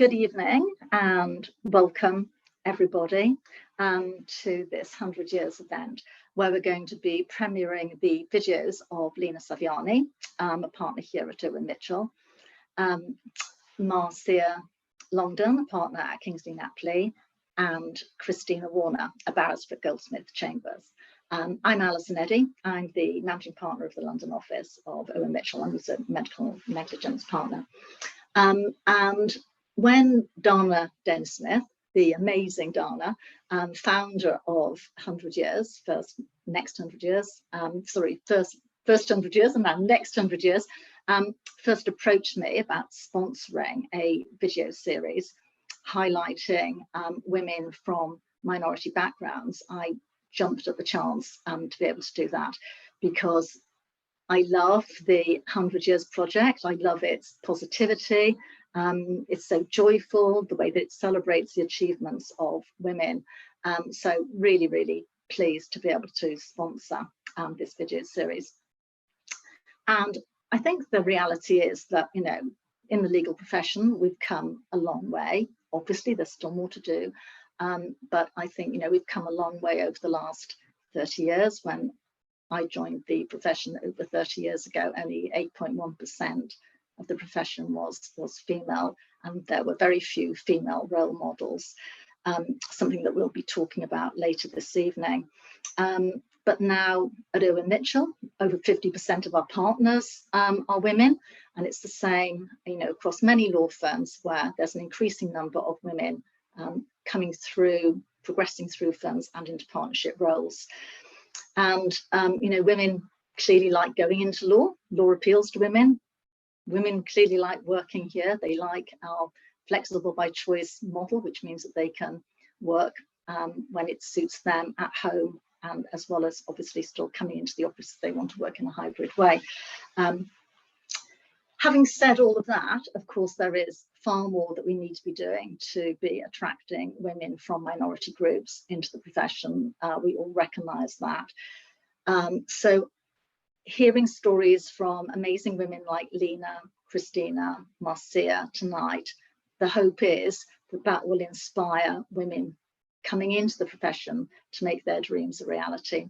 Good evening and welcome everybody to this 100 Years event where we're going to be premiering the videos of Leena Savjani, a partner here at Irwin Mitchell, Marcia Longdon, a partner at Kingsley, Napley, and Christina, a barrister at Goldsmith Chambers. I'm Alison Eddy. I'm the managing partner of the London office of Irwin Mitchell. I'm also a medical negligence partner. And when Denis-Smith, the amazing Dana, founder of 100 Years, first 100 years and now next 100 years, first approached me about sponsoring a video series highlighting women from minority backgrounds, I jumped at the chance to be able to do that because I love the 100 Years project. I love its positivity. It's so joyful, the way that it celebrates the achievements of women. So really, really pleased to be able to sponsor this video series. And I think the reality is that, you know, in the legal profession, we've come a long way. Obviously, there's still more to do. But I think, you know, we've come a long way over the last 30 years. When I joined the profession over 30 years ago, only 8.1% of the profession was female, and there were very few female role models, something that we'll be talking about later this evening. But now at Irwin Mitchell, over 50% of our partners are women, and it's the same, you know, across many law firms where there's an increasing number of women coming through, progressing through firms and into partnership roles. And, you know, women clearly like going into law. Law appeals to women. Women clearly like working here. They like our flexible by choice model, which means that they can work when it suits them at home, and as well as obviously still coming into the office if they want to work in a hybrid way. Having said all of that, of course, there is far more that we need to be doing to be attracting women from minority groups into the profession. We all recognise that. So hearing stories from amazing women like Leena, Christina, Marcia tonight, the hope is that that will inspire women coming into the profession to make their dreams a reality.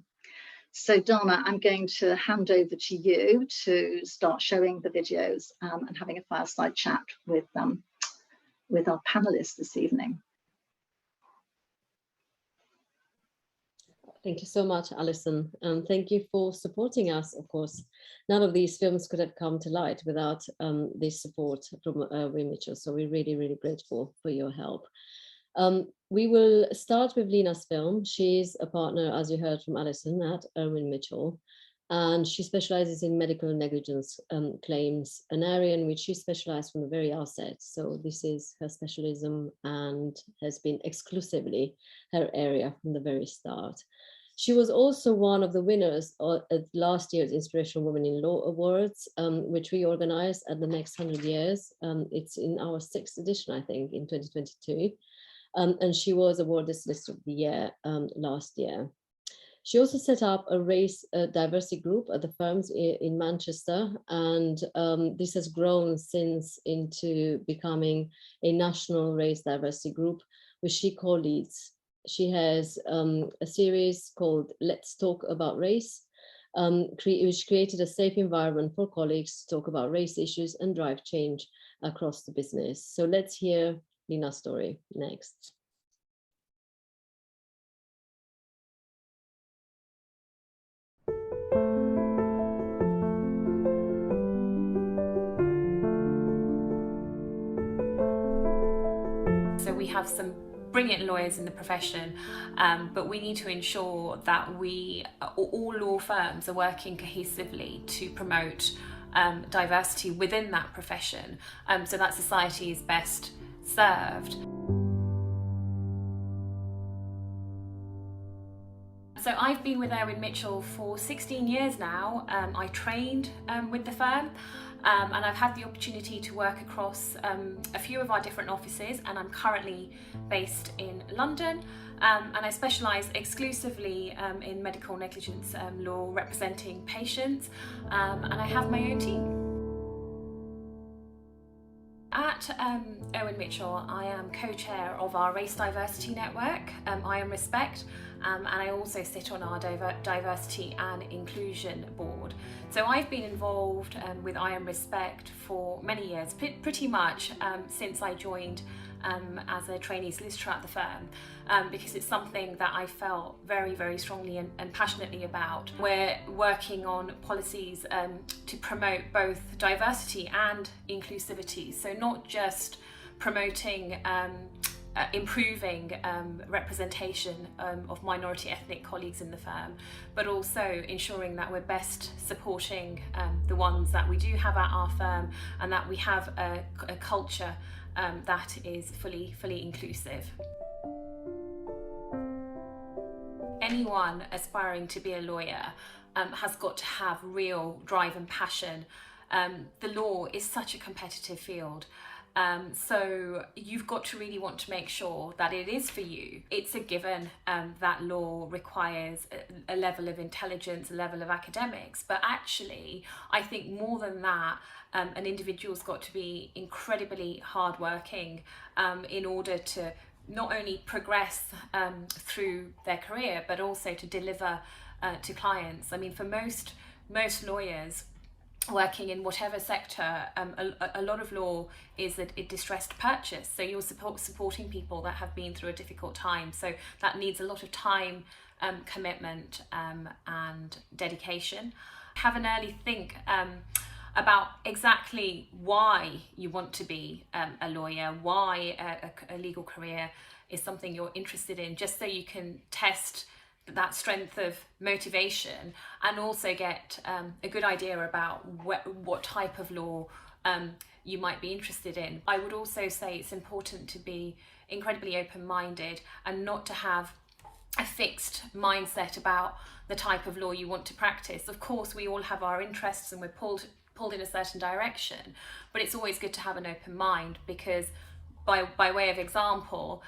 So Donna, I'm going to hand over to you to start showing the videos and having a fireside chat with our panelists this evening. Thank you so much, Alison, and thank you for supporting us. Of course, none of these films could have come to light without this support from Irwin Mitchell, so we're really, really grateful for your help. We will start with Leena's film. She's a partner, as you heard from Alison, at Irwin Mitchell, and she specializes in medical negligence claims, an area in which she specialized from the very outset. So this is her specialism and has been exclusively her area from the very start. She was also one of the winners at last year's Inspirational Women in Law Awards, which we organized at the next 100 Years. It's in our 6th edition, I think, in 2022. And she was awarded Solicitor of the Year last year. She also set up a race diversity group at the firms in Manchester, and this has grown since into becoming a national race diversity group, which she co-leads. She has a series called Let's Talk About Race, which created a safe environment for colleagues to talk about race issues and drive change across the business. So let's hear Leena's story next. So we have some brilliant lawyers in the profession, but we need to ensure that all law firms are working cohesively to promote diversity within that profession, so that society is best served. So I've been with Irwin Mitchell for 16 years now. I trained with the firm, and I've had the opportunity to work across a few of our different offices, and I'm currently based in London, and I specialise exclusively in medical negligence law, representing patients, and I have my own team. At At Irwin Mitchell, I am co-chair of our Race Diversity Network, I Am Respect, and I also sit on our Diversity and Inclusion Board. So I've been involved with I Am Respect for many years, pretty much since I joined as a trainee solicitor at the firm, because it's something that I felt very, very strongly and passionately about. We're working on policies to promote both diversity and inclusivity, so not just promoting improving representation of minority ethnic colleagues in the firm, but also ensuring that we're best supporting the ones that we do have at our firm, and that we have a culture that is fully inclusive. Anyone aspiring to be a lawyer has got to have real drive and passion. The law is such a competitive field. So you've got to really want to make sure that it is for you. It's a given that law requires a level of intelligence, a level of academics, but actually I think more than that, an individual's got to be incredibly hardworking in order to not only progress through their career, but also to deliver to clients. I mean, for most lawyers working in whatever sector, a lot of law is a distressed purchase. So you're supporting people that have been through a difficult time. So that needs a lot of time, commitment, and dedication. Have an early think about exactly why you want to be a lawyer, why a legal career is something you're interested in, just so you can test that strength of motivation and also get a good idea about what type of law you might be interested in. I would also say it's important to be incredibly open-minded and not to have a fixed mindset about the type of law you want to practice. Of course, we all have our interests and we're pulled in a certain direction, but it's always good to have an open mind, because by way of example,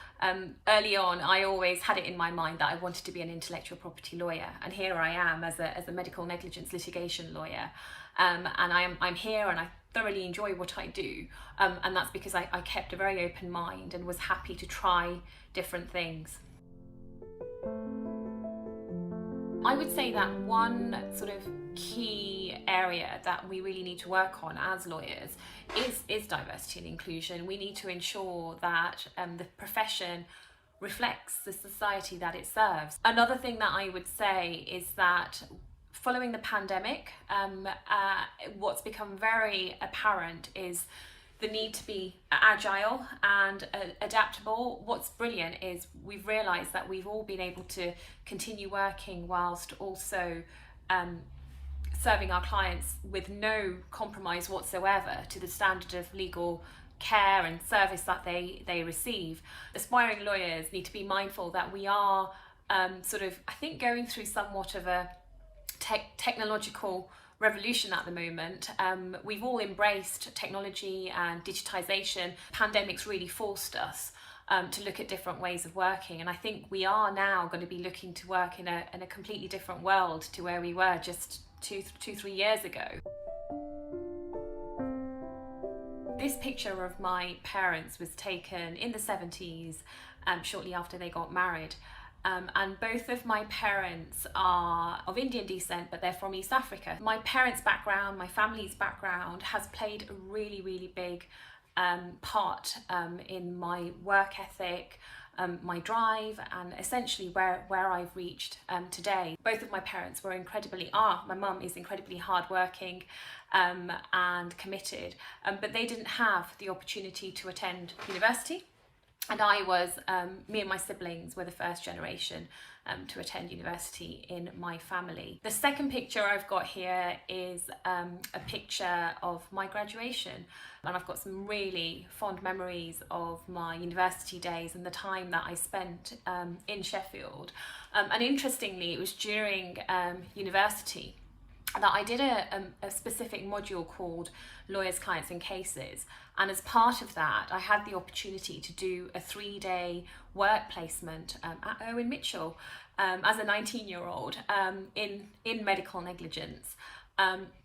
early on I always had it in my mind that I wanted to be an intellectual property lawyer, and here I am as a medical negligence litigation lawyer, and I'm here and I thoroughly enjoy what I do, and that's because I kept a very open mind and was happy to try different things. I would say that one sort of key area that we really need to work on as lawyers is diversity and inclusion. We need to ensure that the profession reflects the society that it serves. Another thing that I would say is that following the pandemic, what's become very apparent is the need to be agile and adaptable. What's brilliant is we've realised that we've all been able to continue working whilst also serving our clients with no compromise whatsoever to the standard of legal care and service that they receive. Aspiring lawyers need to be mindful that we are sort of, I think, going through somewhat of a technological revolution at the moment. We've all embraced technology and digitization. Pandemic's really forced us to look at different ways of working, and I think we are now going to be looking to work in a completely different world to where we were just 2-3 years ago. This picture of my parents was taken in the 70s, shortly after they got married. And both of my parents are of Indian descent, but they're from East Africa. My parents' background, my family's background has played a really, really big part in my work ethic, my drive, and essentially where I've reached today. Both of my parents were my mum is incredibly hardworking and committed, but they didn't have the opportunity to attend university. And I was, me and my siblings were the first generation to attend university in my family. The second picture I've got here is a picture of my graduation. And I've got some really fond memories of my university days and the time that I spent in Sheffield. And interestingly, it was during university that I did a specific module called Lawyers, Clients and Cases, and as part of that I had the opportunity to do a 3-day work placement at Irwin Mitchell as a 19-year-old in medical negligence.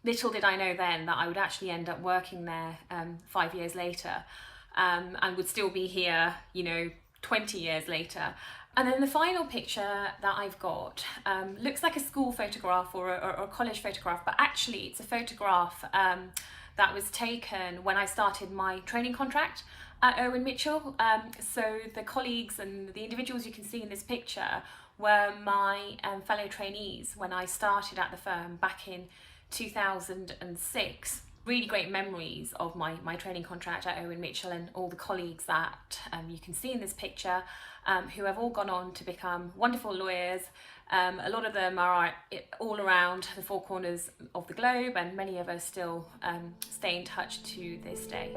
Little did I know then that I would actually end up working there 5 years later. and would still be here, 20 years later. And then the final picture that I've got looks like a school photograph or a college photograph, but actually it's a photograph that was taken when I started my training contract at Irwin Mitchell. So the colleagues and the individuals you can see in this picture were my fellow trainees when I started at the firm back in 2006. Really great memories of my training contract at Irwin Mitchell and all the colleagues that you can see in this picture, who have all gone on to become wonderful lawyers. A lot of them are all around the four corners of the globe, and many of us still stay in touch to this day.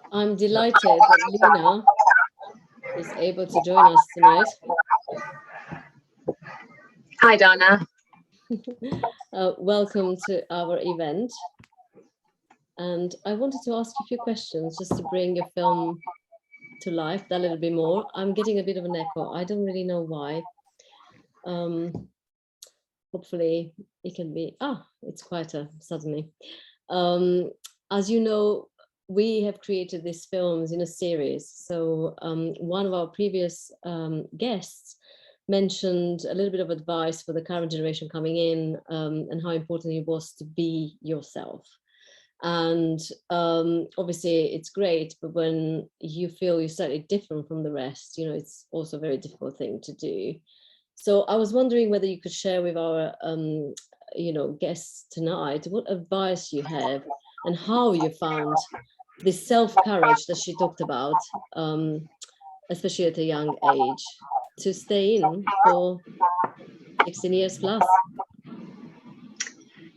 I'm delighted that Leena is able to join us tonight. Hi, Dana. Welcome to our event. And I wanted to ask you a few questions just to bring your film to life a little bit more. I'm getting a bit of an echo. I don't really know why. Hopefully it can be, it's quieter suddenly. As you know, we have created these films in a series. So one of our previous guests mentioned a little bit of advice for the current generation coming in, and how important it was to be yourself. And obviously it's great, but when you feel you're slightly different from the rest, it's also a very difficult thing to do. So I was wondering whether you could share with our guests tonight what advice you have and how you found this self-courage that she talked about, especially at a young age, to stay in for 16 years plus.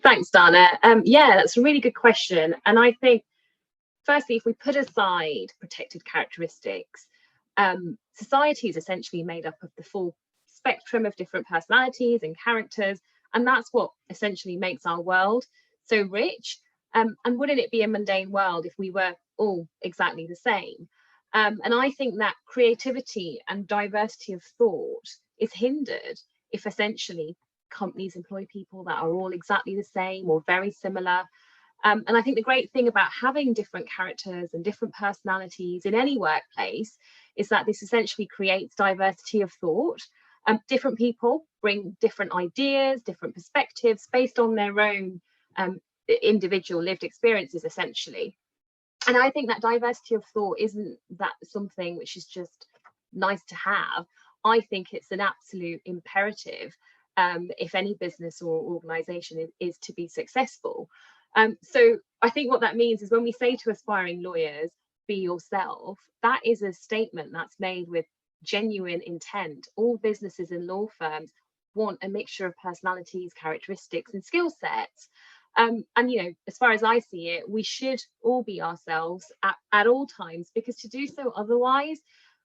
Thanks, Dana. Yeah, that's a really good question. And I think, firstly, if we put aside protected characteristics, society is essentially made up of the full spectrum of different personalities and characters. And that's what essentially makes our world so rich. And wouldn't it be a mundane world if we were all exactly the same? And I think that creativity and diversity of thought is hindered if essentially companies employ people that are all exactly the same or very similar. And I think the great thing about having different characters and different personalities in any workplace is that this essentially creates diversity of thought. Different people bring different ideas, different perspectives based on their own individual lived experiences, essentially. And I think that diversity of thought isn't that something which is just nice to have. I think it's an absolute imperative if any business or organization is to be successful. So I think what that means is when we say to aspiring lawyers, be yourself, that is a statement that's made with genuine intent. All businesses and law firms want a mixture of personalities, characteristics, and skill sets. And as far as I see it, we should all be ourselves at all times, because to do so otherwise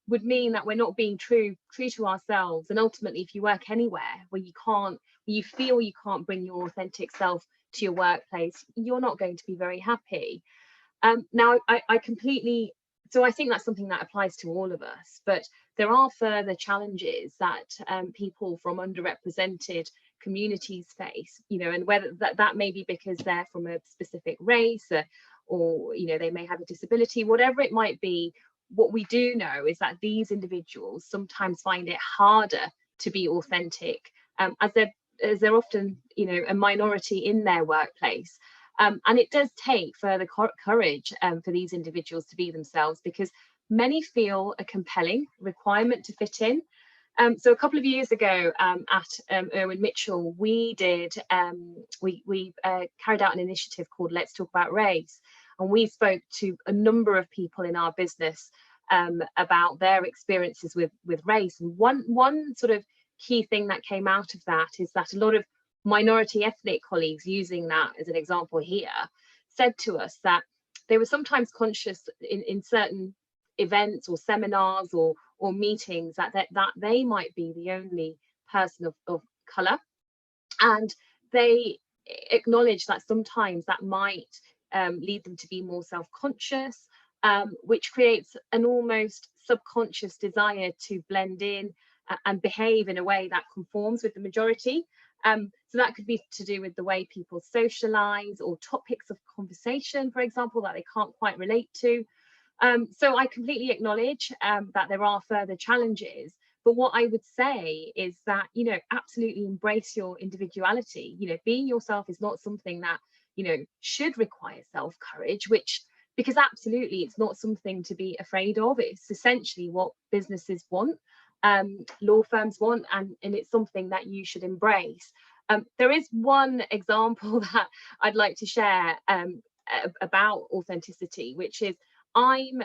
would mean that we're not being true to ourselves. And ultimately, if you work anywhere where you feel you can't bring your authentic self to your workplace, you're not going to be very happy. Now, so I think that's something that applies to all of us, but there are further challenges that people from underrepresented communities face, and whether that may be because they're from a specific race or they may have a disability, whatever it might be. What we do know is that these individuals sometimes find it harder to be authentic, as they're often a minority in their workplace. And it does take further courage for these individuals to be themselves, because many feel a compelling requirement to fit in. So a couple of years ago at Irwin Mitchell, we carried out an initiative called Let's Talk About Race. And we spoke to a number of people in our business about their experiences with race. And one sort of key thing that came out of that is that a lot of minority ethnic colleagues, using that as an example here, said to us that they were sometimes conscious in certain events or seminars or meetings that they might be the only person of colour, and they acknowledge that sometimes that might lead them to be more self-conscious, which creates an almost subconscious desire to blend in and behave in a way that conforms with the majority. So that could be to do with the way people socialise, or topics of conversation, for example, that they can't quite relate to. So I completely acknowledge that there are further challenges, but what I would say is that, you know, absolutely embrace your individuality. You know, being yourself is not something that, you know, should require self-courage, because absolutely it's not something to be afraid of. It's essentially what businesses want, law firms want, and it's something that you should embrace. There is one example that I'd like to share about authenticity, which is I'm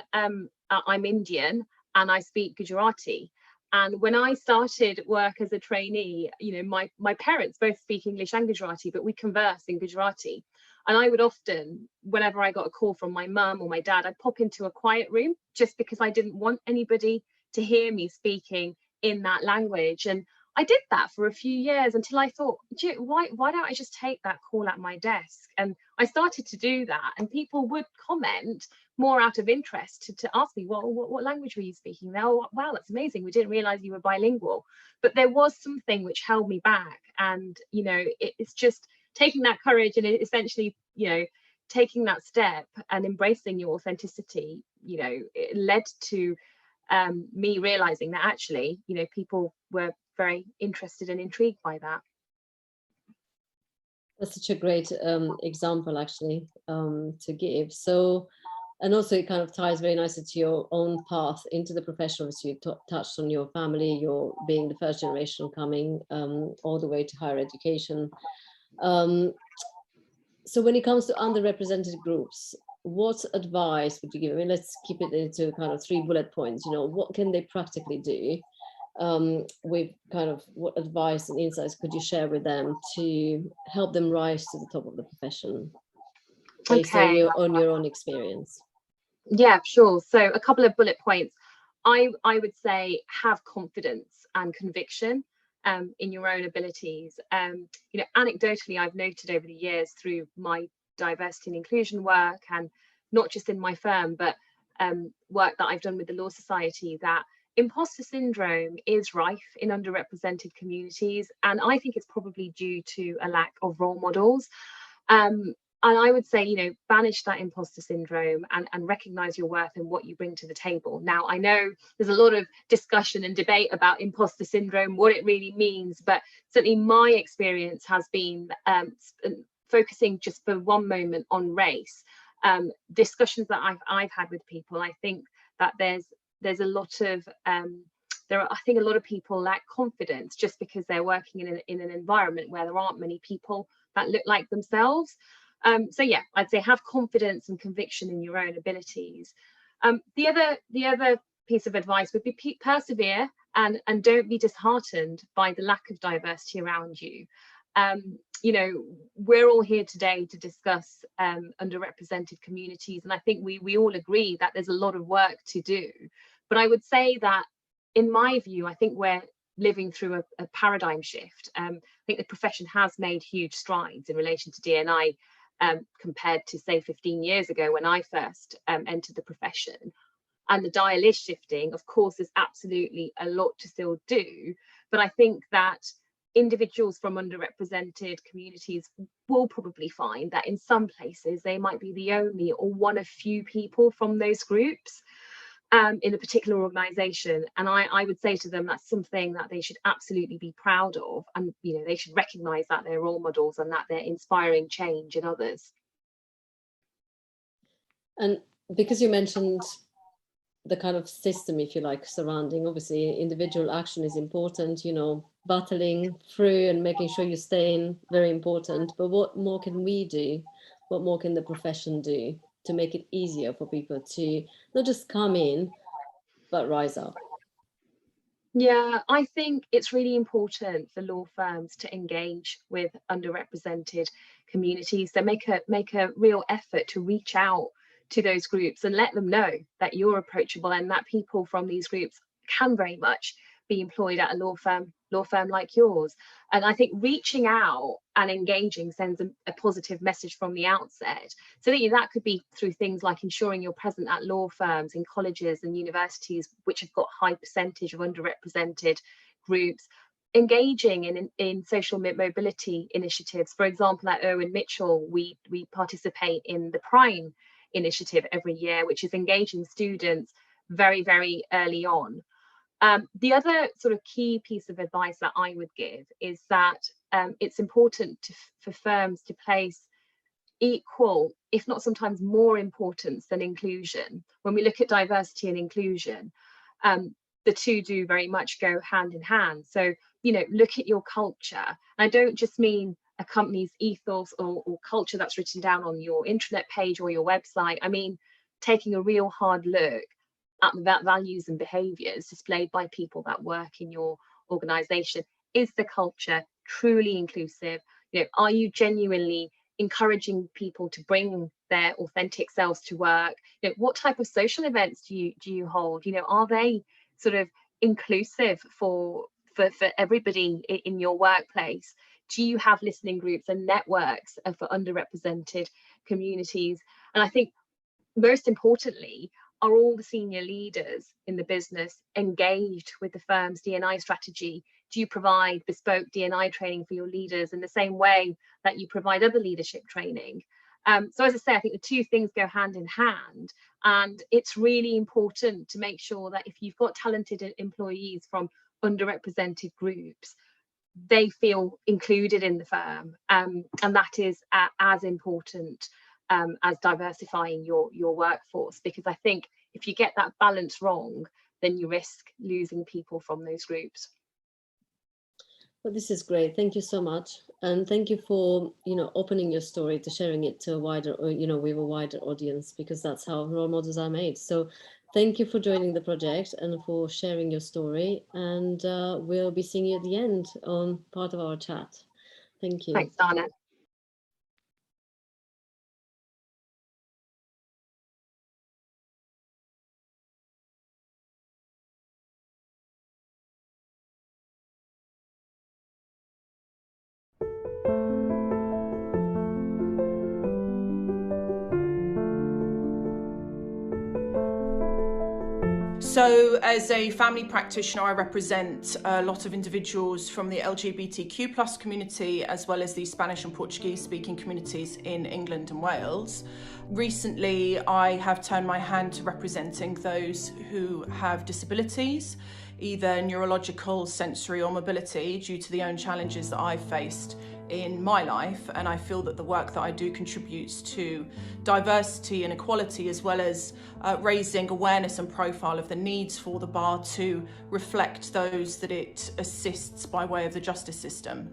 Indian and I speak Gujarati. And when I started work as a trainee, you know, my parents both speak English and Gujarati, but we converse in Gujarati. And I would often, whenever I got a call from my mum or my dad, I'd pop into a quiet room just because I didn't want anybody to hear me speaking in that language. And I did that for a few years until I thought, why don't I just take that call at my desk? And I started to do that, and people would comment more out of interest to ask me, well, what language were you speaking? Oh, wow, that's amazing. We didn't realize you were bilingual. But there was something which held me back. And, you know, it's just taking that courage and essentially, you know, taking that step and embracing your authenticity. You know, it led to me realizing that actually, you know, people were very interested and intrigued by that. That's such a great example, actually, to give. So, and also it kind of ties very nicely to your own path into the profession. Obviously, you touched on your family, your being the first generation coming all the way to higher education. So when it comes to underrepresented groups, what advice would you give? I mean, let's keep it into kind of 3 bullet points. You know, what can they practically do? With kind of what advice and insights could you share with them to help them rise to the top of the profession based on your own experience? Yeah, sure. So a couple of bullet points. I would say have confidence and conviction in your own abilities. You know, anecdotally, I've noted over the years through my diversity and inclusion work, and not just in my firm, but work that I've done with the Law Society, that imposter syndrome is rife in underrepresented communities, and I think it's probably due to a lack of role models. And I would say, you know, banish that imposter syndrome and recognize your worth and what you bring to the table. Now, I know there's a lot of discussion and debate about imposter syndrome, what it really means, but certainly my experience has been focusing just for one moment on race. Discussions that I've had with people, I think that there's a lot of I think a lot of people lack confidence just because they're working in an environment where there aren't many people that look like themselves. So yeah, I'd say have confidence and conviction in your own abilities. The other piece of advice would be persevere and don't be disheartened by the lack of diversity around you. You know, we're all here today to discuss underrepresented communities, and I think we all agree that there's a lot of work to do. But I would say that, in my view, I think we're living through a paradigm shift. I think the profession has made huge strides in relation to D&I compared to, say, 15 years ago when I first entered the profession. And the dial is shifting. Of course, there's absolutely a lot to still do, but I think that individuals from underrepresented communities will probably find that in some places they might be the only or one of few people from those groups in a particular organisation. And I would say to them that's something that they should absolutely be proud of, and you know, they should recognise that they're role models and that they're inspiring change in others. And because you mentioned the kind of system, if you like, surrounding, obviously individual action is important, you know, battling through and making sure you stay in, very important. But what more can we do? What more can the profession do to make it easier for people to not just come in, but rise up? Yeah, I think it's really important for law firms to engage with underrepresented communities. So make a real effort to reach out to those groups and let them know that you're approachable and that people from these groups can very much be employed at a law firm like yours. And I think reaching out and engaging sends a positive message from the outset. So that could be through things like ensuring you're present at law firms, in colleges and universities which have got high percentage of underrepresented groups, engaging in social mobility initiatives. For example, at Irwin Mitchell, we participate in the Prime initiative every year, which is engaging students very, very early on. The other sort of key piece of advice that I would give is that it's important for firms to place equal, if not sometimes more importance than inclusion. When we look at diversity and inclusion, the two do very much go hand in hand. So, look at your culture. And I don't just mean a company's ethos or culture that's written down on your intranet page or your website. I mean, taking a real hard look at the values and behaviours displayed by people that work in your organisation. Is the culture truly inclusive? Are you genuinely encouraging people to bring their authentic selves to work? What type of social events do you hold? Are they sort of inclusive for everybody in your workplace? Do you have listening groups and networks for underrepresented communities? And I think most importantly, are all the senior leaders in the business engaged with the firm's D&I strategy? Do you provide bespoke D&I training for your leaders in the same way that you provide other leadership training? So as I say, I think the two things go hand in hand, and it's really important to make sure that if you've got talented employees from underrepresented groups, they feel included in the firm, and that is as important as diversifying your workforce, because I think if you get that balance wrong, then you risk losing people from those groups. Well, this is great. Thank you so much, and thank you for opening your story to sharing it to a wider, with a wider audience, because that's how role models are made. So, thank you for joining the project and for sharing your story. And we'll be seeing you at the end on part of our chat. Thank you. Thanks, Dana. So as a family practitioner, I represent a lot of individuals from the LGBTQ+ community, as well as the Spanish and Portuguese speaking communities in England and Wales. Recently, I have turned my hand to representing those who have disabilities, either neurological, sensory or mobility, due to the own challenges that I've faced in my life, and I feel that the work that I do contributes to diversity and equality, as well as raising awareness and profile of the needs for the bar to reflect those that it assists by way of the justice system.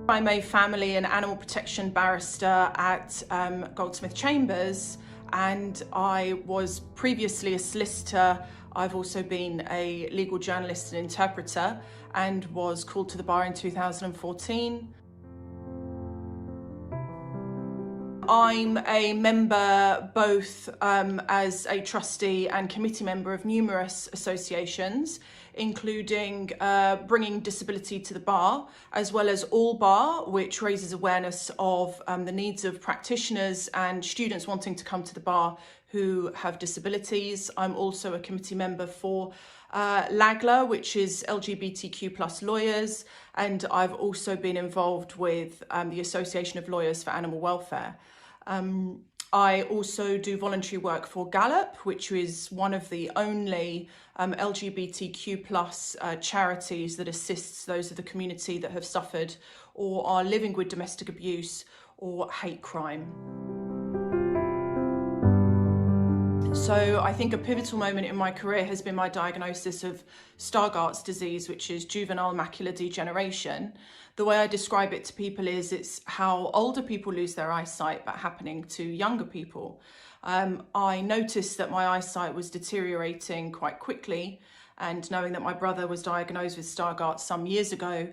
I'm a family and animal protection barrister at Goldsmith Chambers, and I was previously a solicitor. I've also been a legal journalist and interpreter, and was called to the bar in 2014. I'm a member both as a trustee and committee member of numerous associations, including Bringing Disability to the Bar, as well as All Bar, which raises awareness of the needs of practitioners and students wanting to come to the bar who have disabilities. I'm also a committee member for LAGLA, which is LGBTQ+ lawyers, and I've also been involved with the Association of Lawyers for Animal Welfare. I also do voluntary work for Gallup, which is one of the only LGBTQ+ charities that assists those of the community that have suffered or are living with domestic abuse or hate crime. So I think a pivotal moment in my career has been my diagnosis of Stargardt's disease, which is juvenile macular degeneration. The way I describe it to people is it's how older people lose their eyesight, but happening to younger people. I noticed that my eyesight was deteriorating quite quickly, and knowing that my brother was diagnosed with Stargardt some years ago,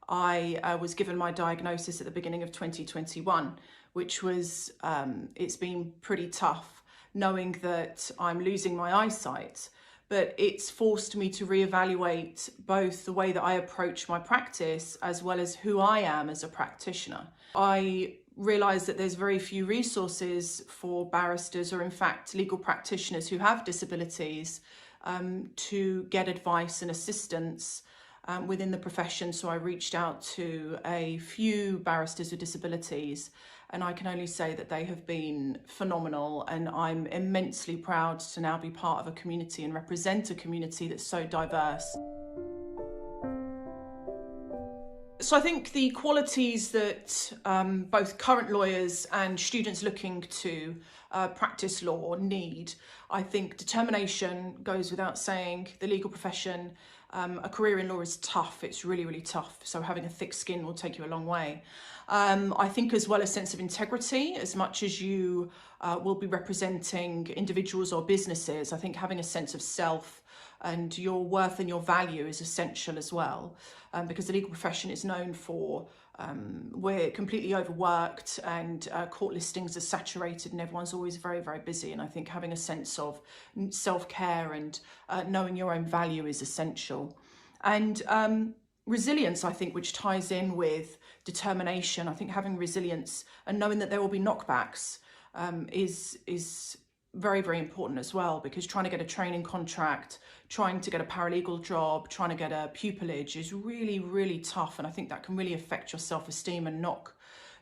I was given my diagnosis at the beginning of 2021, which was, it's been pretty tough knowing that I'm losing my eyesight, but it's forced me to reevaluate both the way that I approach my practice as well as who I am as a practitioner. I realise that there's very few resources for barristers, or in fact legal practitioners who have disabilities, to get advice and assistance within the profession. So I reached out to a few barristers with disabilities, and I can only say that they have been phenomenal, and I'm immensely proud to now be part of a community and represent a community that's so diverse. So I think the qualities that both current lawyers and students looking to practice law need, I think determination goes without saying. The legal profession, a career in law is tough. It's really, really tough. So having a thick skin will take you a long way. I think as well a sense of integrity, as much as you will be representing individuals or businesses. I think having a sense of self and your worth and your value is essential as well, because the legal profession is known for we're completely overworked, and court listings are saturated, and everyone's always very, very busy. And I think having a sense of self-care and knowing your own value is essential. And resilience, I think, which ties in with determination. I think having resilience and knowing that there will be knockbacks is very, very important as well, because trying to get a training contract, trying to get a paralegal job, trying to get a pupillage is really, really tough. And I think that can really affect your self-esteem and knock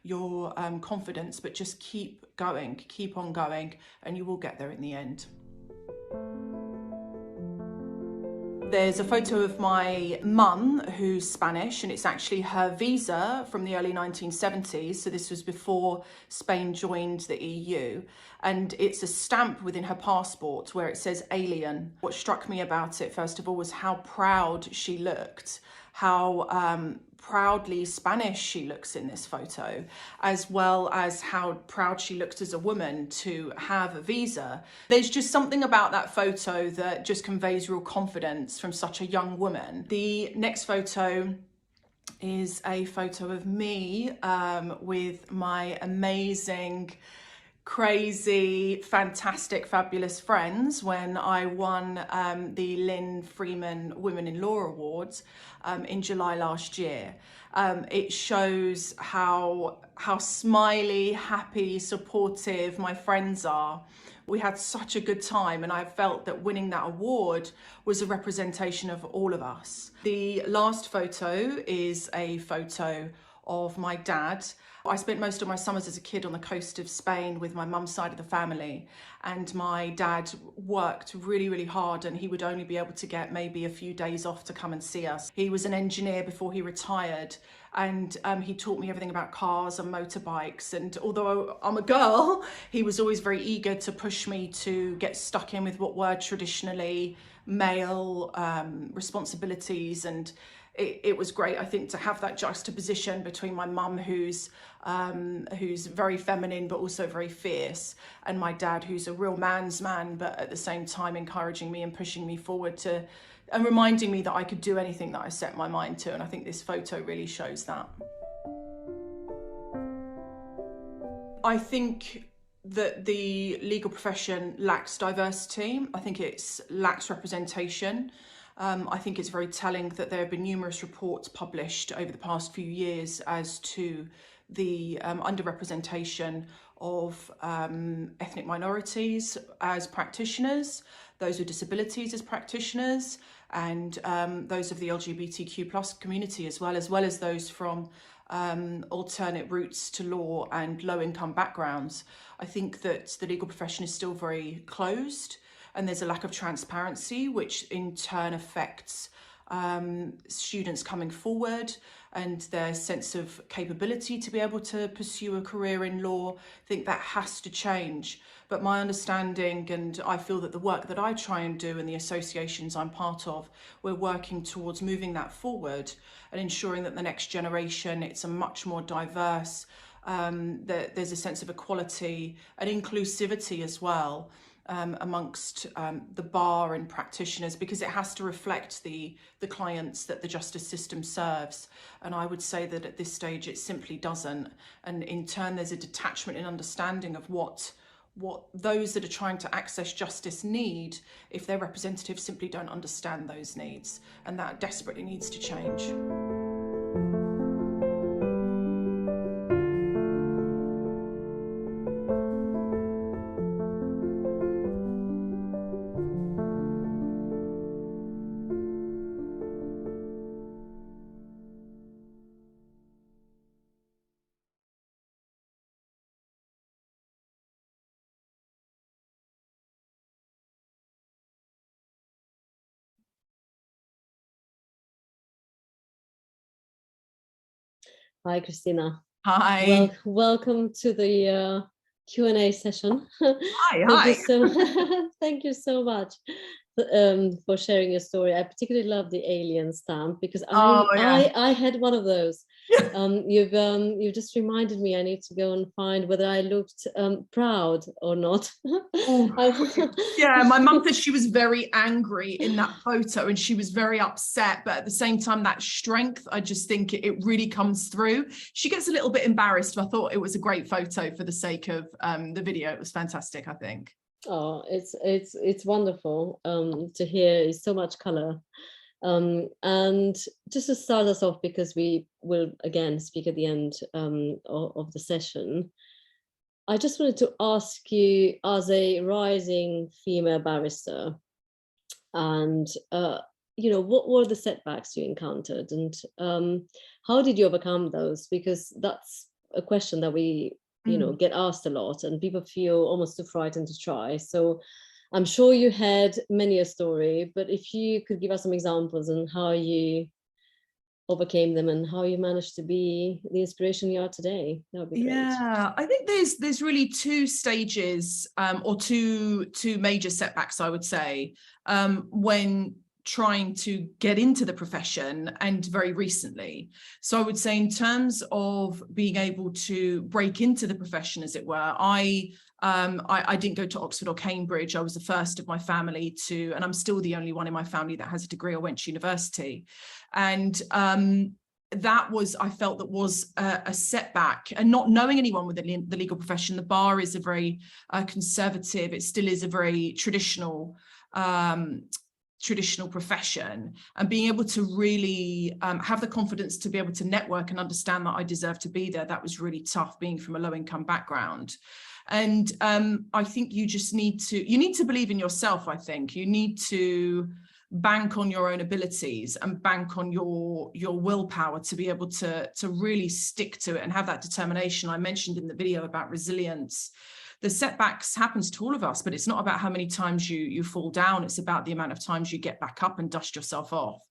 your confidence, but just keep going, keep on going, and you will get there in the end. There's a photo of my mum who's Spanish, and it's actually her visa from the early 1970s. So this was before Spain joined the EU. And it's a stamp within her passport where it says alien. What struck me about it, first of all, was how proud she looked, how proudly Spanish she looks in this photo, as well as how proud she looks as a woman to have a visa. There's just something about that photo that just conveys real confidence from such a young woman. The next photo is a photo of me with my amazing, crazy, fantastic, fabulous friends when I won the Lynn Freeman Women in Law Awards in July last year. It shows how smiley, happy, supportive my friends are. We had such a good time, and I felt that winning that award was a representation of all of us. The last photo is a photo of my dad. I spent most of my summers as a kid on the coast of Spain with my mum's side of the family, and my dad worked really, really hard, and he would only be able to get maybe a few days off to come and see us. He was an engineer before he retired, and he taught me everything about cars and motorbikes. And although I'm a girl, he was always very eager to push me to get stuck in with what were traditionally male responsibilities. And it was great, I think, to have that juxtaposition between my mum, who's very feminine but also very fierce, and my dad, who's a real man's man, but at the same time encouraging me and pushing me forward to, and reminding me that I could do anything that I set my mind to. And I think this photo really shows that. I think that the legal profession lacks diversity. I think it lacks representation. I think it's very telling that there have been numerous reports published over the past few years as to the underrepresentation of ethnic minorities as practitioners, those with disabilities as practitioners, and those of the LGBTQ+ community as well as those from alternate routes to law and low-income backgrounds. I think that the legal profession is still very closed, and there's a lack of transparency, which in turn affects students coming forward and their sense of capability to be able to pursue a career in law. I think that has to change. But my understanding, and I feel that the work that I try and do and the associations I'm part of, we're working towards moving that forward and ensuring that the next generation, it's a much more diverse there's a sense of equality and inclusivity as well amongst the bar and practitioners, because it has to reflect the clients that the justice system serves. And I would say that at this stage it simply doesn't. And in turn there's a detachment in understanding of what those that are trying to access justice need if their representatives simply don't understand those needs. And that desperately needs to change. Hi, Christina. Hi. Welcome to the Q&A session. Hi. Thank you so much for sharing your story. I particularly love the alien stamp because I had one of those. You've just reminded me I need to go and find whether I looked proud or not. Yeah, my mum said she was very angry in that photo and she was very upset, but at the same time that strength, I just think it really comes through. She gets a little bit embarrassed, but I thought it was a great photo for the sake of the video. It was fantastic, I think. Oh, it's wonderful to hear so much color. And just to start us off, because we will again speak at the end of the session, I just wanted to ask you, as a rising female barrister, and what were the setbacks you encountered, and how did you overcome those? Because that's a question that we get asked a lot, and people feel almost too frightened to try. So I'm sure you had many a story, but if you could give us some examples on how you overcame them and how you managed to be the inspiration you are today, that would be great. Yeah, I think there's really two stages or two major setbacks, I would say, when trying to get into the profession, and very recently. So I would say in terms of being able to break into the profession, as it were, I didn't go to Oxford or Cambridge. I was the first of my family to, and I'm still the only one in my family that has a degree or went to university. And that was, I felt that was a setback, and not knowing anyone within the legal profession. The bar is a very conservative, it still is a very traditional profession, and being able to really have the confidence to be able to network and understand that I deserve to be there, that was really tough, being from a low-income background. And I think you just need to believe in yourself. I think you need to bank on your own abilities and bank on your willpower to be able to really stick to it and have that determination. I mentioned in the video about resilience. The setbacks happens to all of us, but it's not about how many times you fall down. It's about the amount of times you get back up and dust yourself off.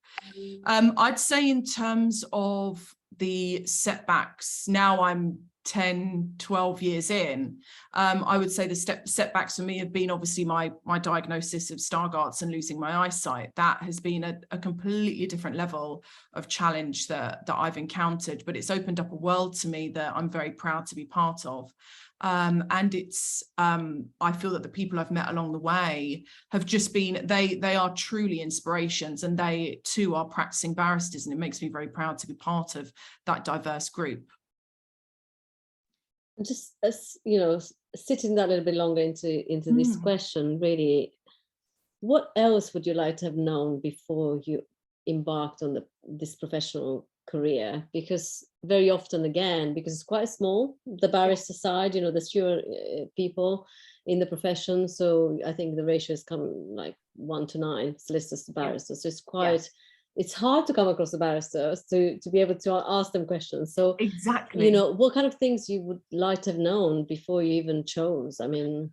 I'd say in terms of the setbacks, now I'm 10, 12 years in, I would say the setbacks for me have been obviously my diagnosis of Stargardt's and losing my eyesight. That has been a completely different level of challenge that I've encountered, but it's opened up a world to me that I'm very proud to be part of. And it's I feel that the people I've met along the way have just been, they are truly inspirations, and they too are practicing barristers, and it makes me very proud to be part of that diverse group. Just sitting that a little bit longer into this question, really, what else would you like to have known before you embarked on this professional career? Because very often, again, because it's quite small, the barrister side, there's fewer people in the profession, so I think the ratio is like 1 to 9 solicitors to barristers. So it's quite, it's hard to come across the barristers to be able to ask them questions. So exactly, what kind of things you would like to have known before you even chose? I mean,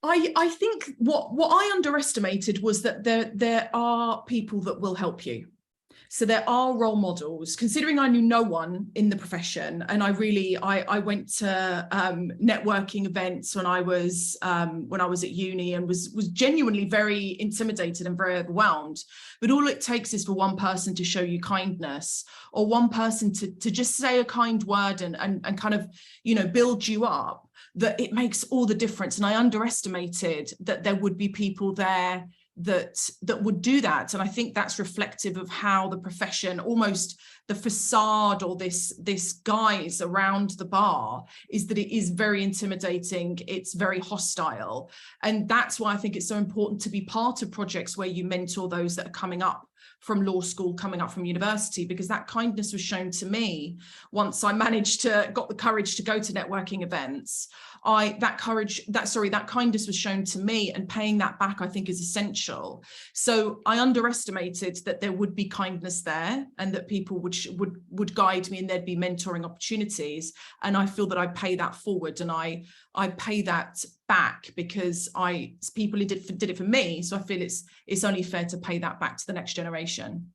I think what I underestimated was that there are people that will help you. So there are role models, considering I knew no one in the profession, and I went to networking events when I was at uni, and was genuinely very intimidated and very overwhelmed. But all it takes is for one person to show you kindness, or one person to just say a kind word and kind of, you know, build you up, that it makes all the difference. And I underestimated that there would be people there that would do that. And I think that's reflective of how the profession, almost the facade or this guise around the bar, is that it is very intimidating, it's very hostile. And that's why I think it's so important to be part of projects where you mentor those that are coming up from law school, coming up from university, because that kindness was shown to me once I got the courage to go to networking events. That kindness was shown to me, and paying that back, I think, is essential. So I underestimated that there would be kindness there, and that people would guide me, and there'd be mentoring opportunities. And I feel that I pay that forward, and I pay that back because people did it for me. So I feel it's only fair to pay that back to the next generation.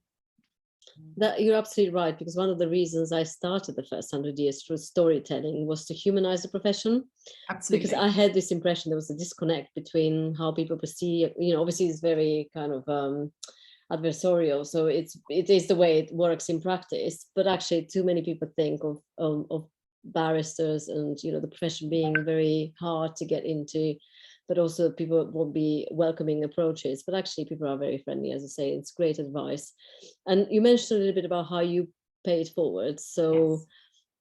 That you're absolutely right, because one of the reasons I started the first 100 years through storytelling was to humanize the profession. Absolutely. Because I had this impression there was a disconnect between how people perceive, you know, obviously it's very kind of adversarial, so it is the way it works in practice, but actually too many people think of barristers and, you know, the profession being very hard to get into, but also people won't be welcoming approaches. But actually people are very friendly, as I say. It's great advice. And you mentioned a little bit about how you pay it forward, so yes.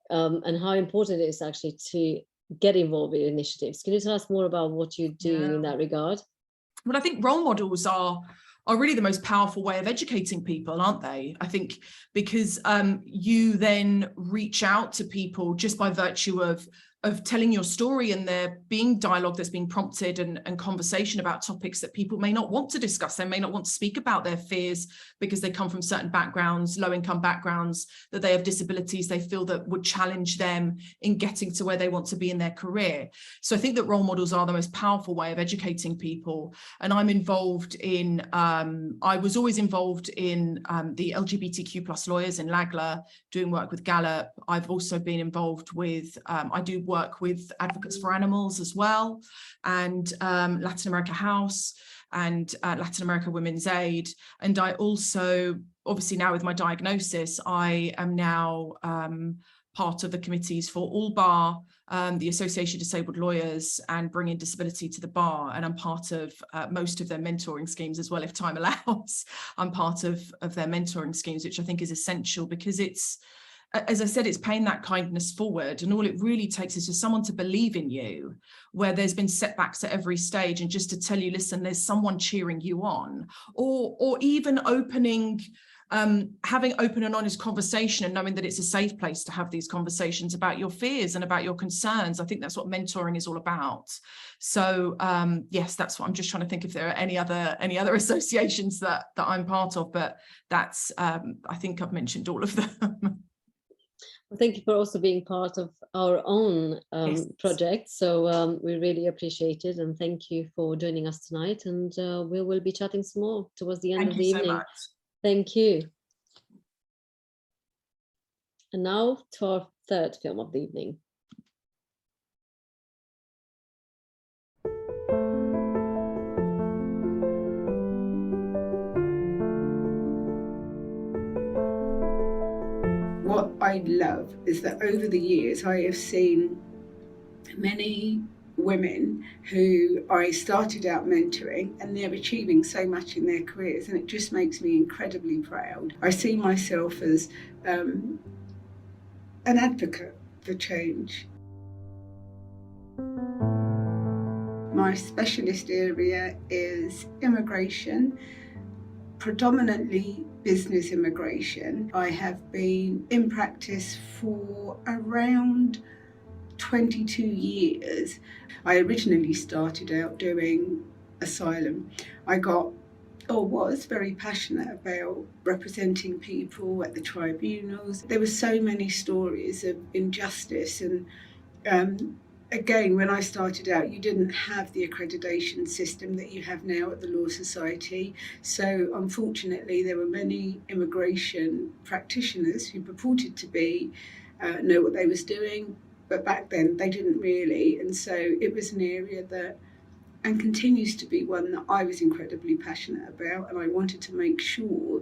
And how important it is actually to get involved in initiatives. Can you tell us more about what you do in that regard? Well, I think role models are really the most powerful way of educating people, aren't they? I think because you then reach out to people just by virtue of telling your story, and there being dialogue that's being prompted and conversation about topics that people may not want to discuss. They may not want to speak about their fears because they come from certain backgrounds, low-income backgrounds, that they have disabilities they feel that would challenge them in getting to where they want to be in their career. So I think that role models are the most powerful way of educating people. And I'm involved in, I was always involved in the LGBTQ+ lawyers in LAGLA, doing work with Gallup. I've also been involved with, I do work with Advocates for Animals as well, and Latin America House, and Latin America Women's Aid. And I also, obviously now with my diagnosis, I am now part of the committees for All Bar, the Association of Disabled Lawyers, and Bringing Disability to the Bar. And I'm part of most of their mentoring schemes as well, if time allows. I'm part of their mentoring schemes, which I think is essential, because it's, as I said, it's paying that kindness forward, and all it really takes is for someone to believe in you where there's been setbacks at every stage, and just to tell you, listen, there's someone cheering you on, or even opening, having open and honest conversation, and knowing that it's a safe place to have these conversations about your fears and about your concerns. I think that's what mentoring is all about. So yes, that's what I'm just trying to think if there are any other associations that I'm part of, but that's I think I've mentioned all of them. Well, thank you for also being part of our own project. So we really appreciate it. And thank you for joining us tonight. And we will be chatting some more towards the end of the evening. Much. Thank you. And now to our third film of the evening. What I love is that over the years I have seen many women who I started out mentoring, and they're achieving so much in their careers, and it just makes me incredibly proud. I see myself as an advocate for change. My specialist area is immigration, predominantly business immigration. I have been in practice for around 22 years. I originally started out doing asylum. I was very passionate about representing people at the tribunals. There were so many stories of injustice, and again, when I started out, you didn't have the accreditation system that you have now at the Law Society. So unfortunately, there were many immigration practitioners who purported to be know what they was doing, but back then they didn't really. And so it was an area that, and continues to be one that I was incredibly passionate about, and I wanted to make sure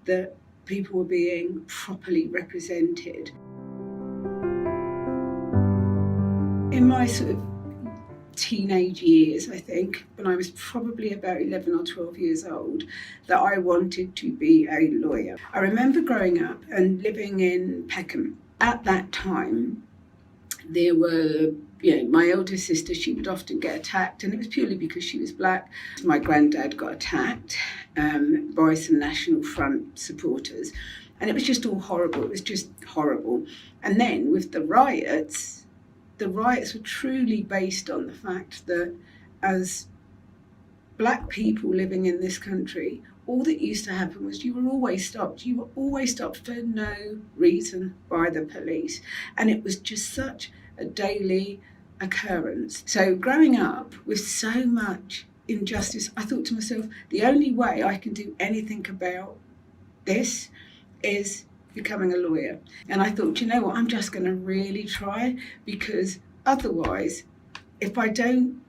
that people were being properly represented. In my sort of teenage years, I think, when I was probably about 11 or 12 years old, that I wanted to be a lawyer. I remember growing up and living in Peckham. At that time, there were, my elder sister, she would often get attacked, and it was purely because she was black. My granddad got attacked by some National Front supporters, and it was just all horrible. It was just horrible. And then with the riots were truly based on the fact that as black people living in this country, all that used to happen was you were always stopped. You were always stopped for no reason by the police. And it was just such a daily occurrence. So growing up with so much injustice, I thought to myself, the only way I can do anything about this is becoming a lawyer. And I thought, you know what, I'm just going to really try, because otherwise, if I don't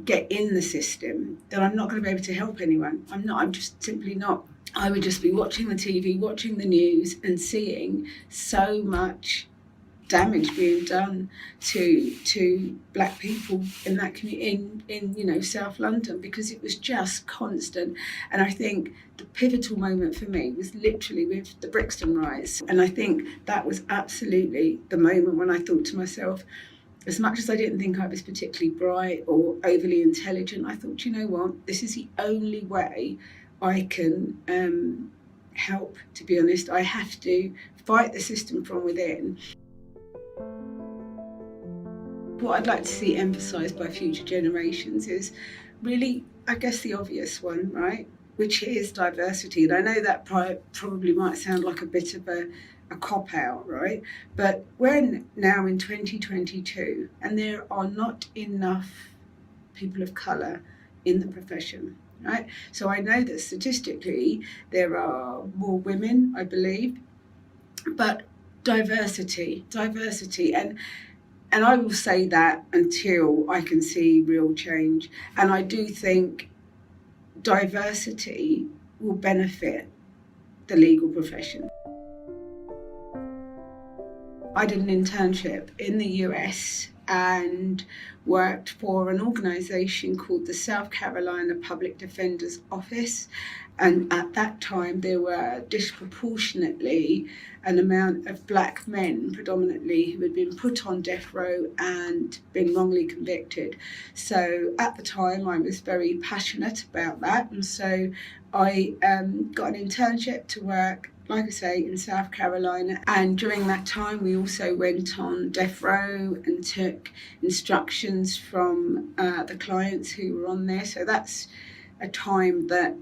get in the system, then I'm not going to be able to help anyone. I'm just simply not. I would just be watching the TV, watching the news, and seeing so much damage being done to black people in that community in South London, because it was just constant. And I think the pivotal moment for me was literally with the Brixton riots, and I think that was absolutely the moment when I thought to myself, as much as I didn't think I was particularly bright or overly intelligent, I thought, you know what, this is the only way I can help, to be honest. I have to fight the system from within. What I'd like to see emphasised by future generations is really, I guess, the obvious one, right? Which is diversity. And I know that probably might sound like a bit of a cop-out, right? But we're now in 2022, and there are not enough people of colour in the profession, right? So I know that statistically there are more women, I believe, but diversity, and I will say that until I can see real change. And I do think diversity will benefit the legal profession. I did an internship in the US and worked for an organisation called the South Carolina Public Defender's Office. And at that time, there were disproportionately an amount of black men, predominantly, who had been put on death row and been wrongly convicted. So at the time, I was very passionate about that. And so I got an internship to work, like I say, in South Carolina. And during that time, we also went on death row and took instructions from the clients who were on there. So that's a time that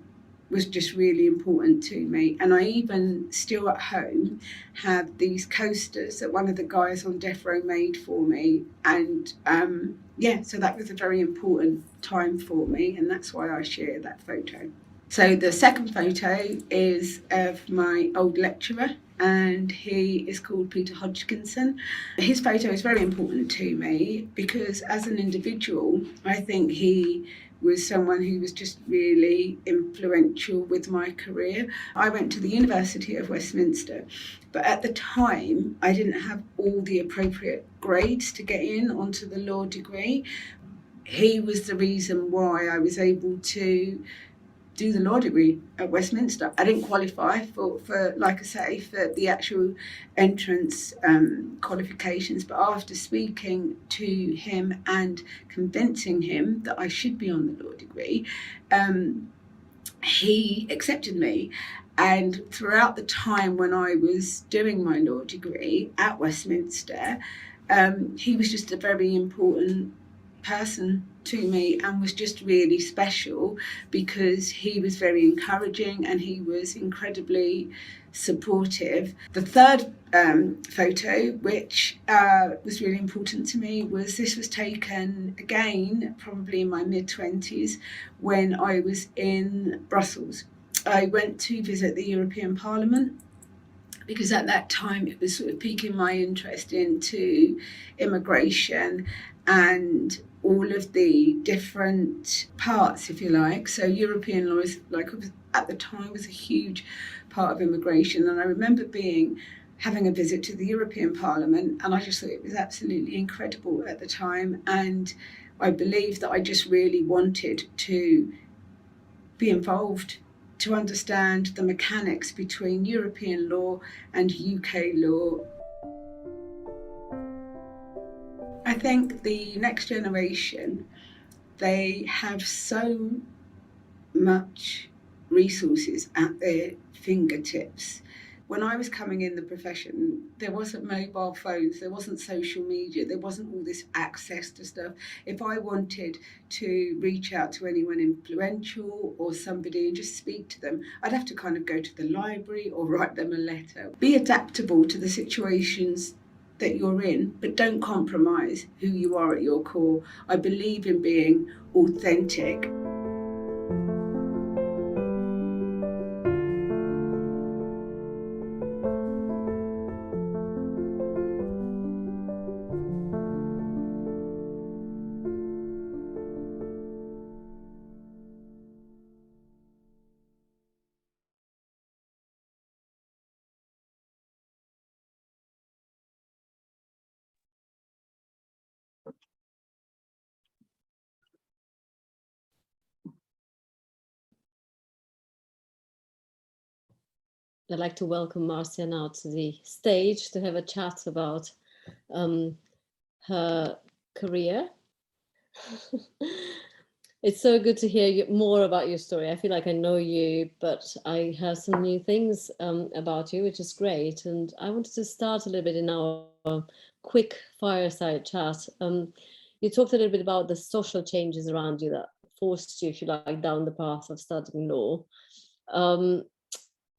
was just really important to me. And I even still at home have these coasters that one of the guys on death row made for me. And so that was a very important time for me, and that's why I share that photo. So the second photo is of my old lecturer, and he is called Peter Hodgkinson. His photo is very important to me because as an individual, I think he was someone who was just really influential with my career. I went to the University of Westminster, but at the time I didn't have all the appropriate grades to get in onto the law degree. He was the reason why I was able to do the law degree at Westminster. I didn't qualify for like I say, for the actual entrance qualifications, but after speaking to him and convincing him that I should be on the law degree, he accepted me. And throughout the time when I was doing my law degree at Westminster, he was just a very important person to me and was just really special because he was very encouraging and he was incredibly supportive. The third photo, which was really important to me, was this was taken again, probably in my mid-20s, when I was in Brussels. I went to visit the European Parliament because at that time it was sort of piquing my interest into immigration and all of the different parts, if you like. So European law is, like, at the time, was a huge part of immigration. And I remember having a visit to the European Parliament, and I just thought it was absolutely incredible at the time. And I believe that I just really wanted to be involved, to understand the mechanics between European law and UK law. I think the next generation, they have so much resources at their fingertips. When I was coming in the profession, there wasn't mobile phones, there wasn't social media, there wasn't all this access to stuff. If I wanted to reach out to anyone influential or somebody and just speak to them, I'd have to kind of go to the library or write them a letter. Be adaptable to the situations that you're in, but don't compromise who you are at your core. I believe in being authentic. I'd like to welcome Marcia now to the stage to have a chat about her career. It's so good to hear more about your story. I feel like I know you, but I have some new things about you, which is great. And I wanted to start a little bit in our quick fireside chat. You talked a little bit about the social changes around you that forced you, if you like, down the path of studying law.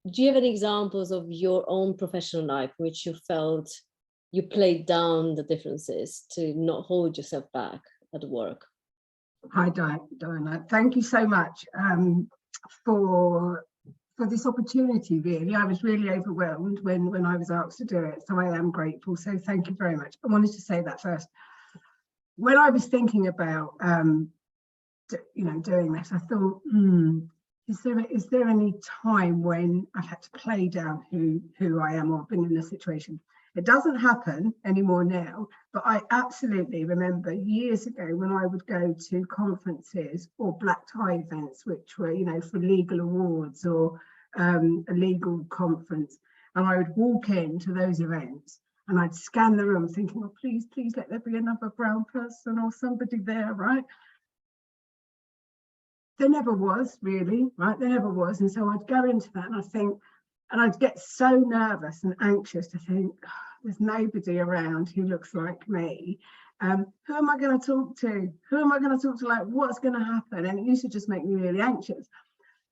Do you have any examples of your own professional life in which you felt you played down the differences to not hold yourself back at work? Hi, Diana. Thank you so much for this opportunity, really. I was really overwhelmed when I was asked to do it, so I am grateful. So thank you very much. I wanted to say that first. When I was thinking about, doing this, I thought, is there any time when I've had to play down who I am or been in a situation? It doesn't happen anymore now, but I absolutely remember years ago when I would go to conferences or black tie events, which were, for legal awards or a legal conference. And I would walk into those events and I'd scan the room thinking, oh, please let there be another brown person or somebody there, right? There never was, really, right? There never was. And so I'd go into that and I'd think, and I'd get so nervous and anxious to think, oh, there's nobody around who looks like me. Who am I going to talk to? Who am I going to talk to? Like, what's going to happen? And it used to just make me really anxious.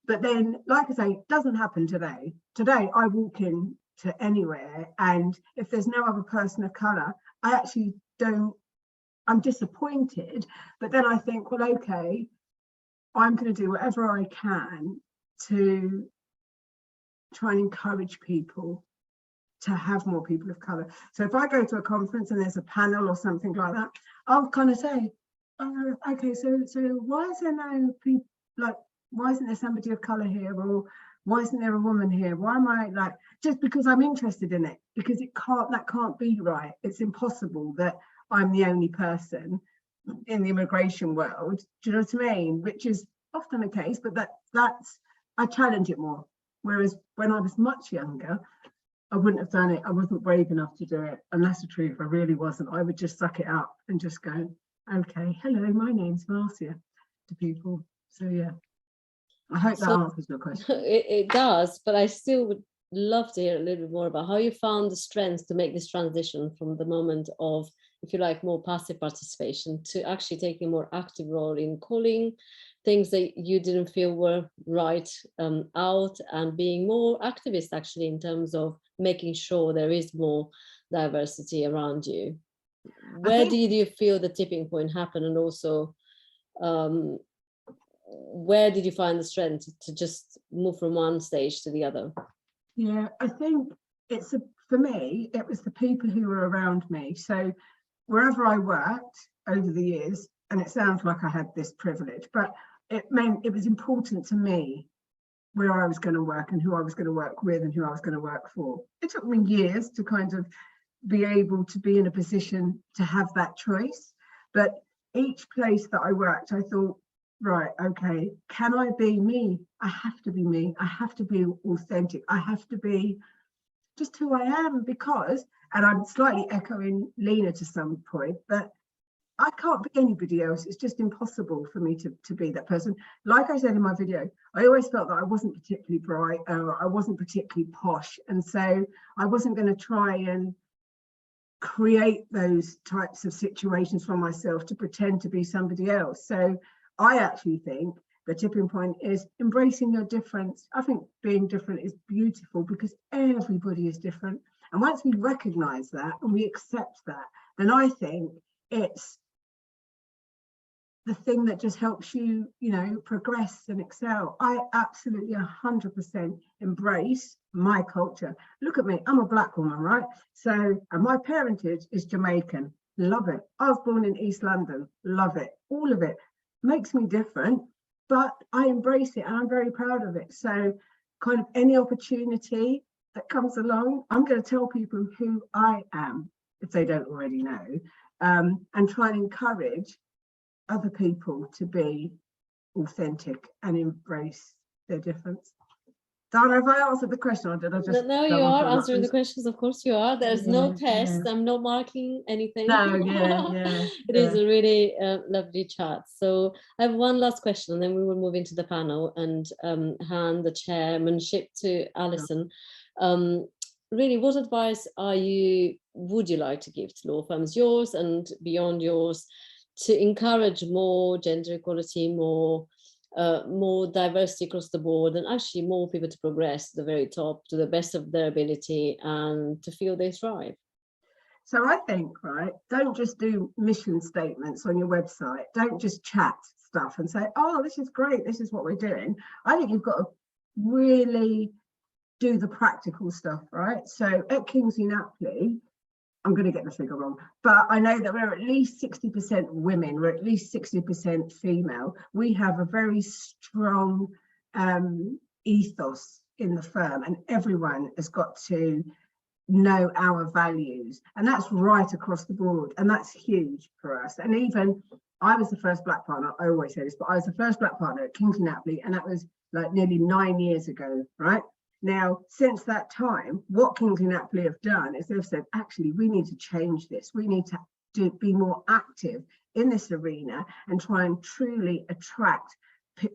But then, like I say, it doesn't happen today. Today, I walk in to anywhere, and if there's no other person of colour, I actually don't, I'm disappointed. But then I think, well, okay, I'm going to do whatever I can to try and encourage people to have more people of colour. So if I go to a conference and there's a panel or something like that, I'll kind of say, oh, okay, so why is there no people, like, why isn't there somebody of colour here, or why isn't there a woman here? Why am I, like, just because I'm interested in it, because that can't be right. It's impossible that I'm the only person in the immigration world. Do you know what I mean? Which is often the case, but that's I challenge it more. Whereas when I was much younger, I wouldn't have done it. I wasn't brave enough to do it. And that's the truth. I really wasn't. I would just suck it up and just go, okay, hello, my name's Marcia, to people. So yeah, I hope that answers your question. It does, but I still would love to hear a little bit more about how you found the strength to make this transition from the moment of if you like, more passive participation to actually taking a more active role in calling things that you didn't feel were right out, and being more activist actually in terms of making sure there is more diversity around you. Where did you feel the tipping point happen, and also where did you find the strength to just move from one stage to the other? Yeah, I think for me, it was the people who were around me. So wherever I worked over the years, and it sounds like I had this privilege, but it meant it was important to me where I was going to work and who I was going to work with and who I was going to work for. It took me years to kind of be able to be in a position to have that choice. But each place that I worked, I thought, right, okay, can I be me? I have to be me. I have to be authentic. I have to be just who I am, because, and I'm slightly echoing Leena to some point, but I can't be anybody else. It's just impossible for me to be that person. Like I said in my video, I always felt that I wasn't particularly bright, or I wasn't particularly posh. And so I wasn't going to try and create those types of situations for myself to pretend to be somebody else. So I actually think the tipping point is embracing your difference. I think being different is beautiful because everybody is different. And once we recognize that and we accept that, then I think it's the thing that just helps you, you know, progress and excel. I absolutely 100% embrace my culture. Look at me, I'm a Black woman, right? So, and my parentage is Jamaican, love it. I was born in East London, love it. All of it makes me different, but I embrace it and I'm very proud of it. So kind of any opportunity that comes along, I'm going to tell people who I am, if they don't already know, and try and encourage other people to be authentic and embrace their difference. Dana, have I answered the question, or did I just... No, you are answering the questions. Of course you are. There's no test. I'm not marking anything. No, yeah. It is a really lovely chat. So I have one last question, and then we will move into the panel and hand the chairmanship to Alison. Really, what advice would you like to give to law firms, yours and beyond yours, to encourage more gender equality, more diversity across the board, and actually more people to progress to the very top, to the best of their ability, and to feel they thrive? So I think, right, don't just do mission statements on your website. Don't just chat stuff and say, oh, this is great, this is what we're doing. I think you've got to really do the practical stuff, right? So at Kingsley Napley, I'm going to get the figure wrong, but I know that we're at least 60% women, we're at least 60% female. We have a very strong ethos in the firm, and everyone has got to know our values, and that's right across the board, and that's huge for us. And even I was the first Black partner, I always say this, but I was the first Black partner at Kingsley Napley, and that was like nearly 9 years ago, right? Now, since that time, what Kingsley Napley have done is they've said, actually, we need to change this. We need to be more active in this arena and try and truly attract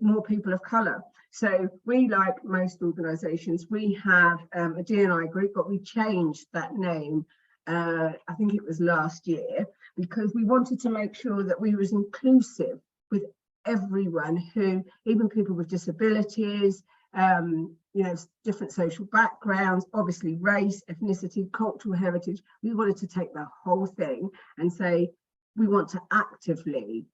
more people of colour. So we, like most organisations, we have a D&I group, but we changed that name, I think it was last year, because we wanted to make sure that we was inclusive with everyone, who, even people with disabilities, you know, different social backgrounds, obviously race, ethnicity, cultural heritage. We wanted to take the whole thing and say, we want to actively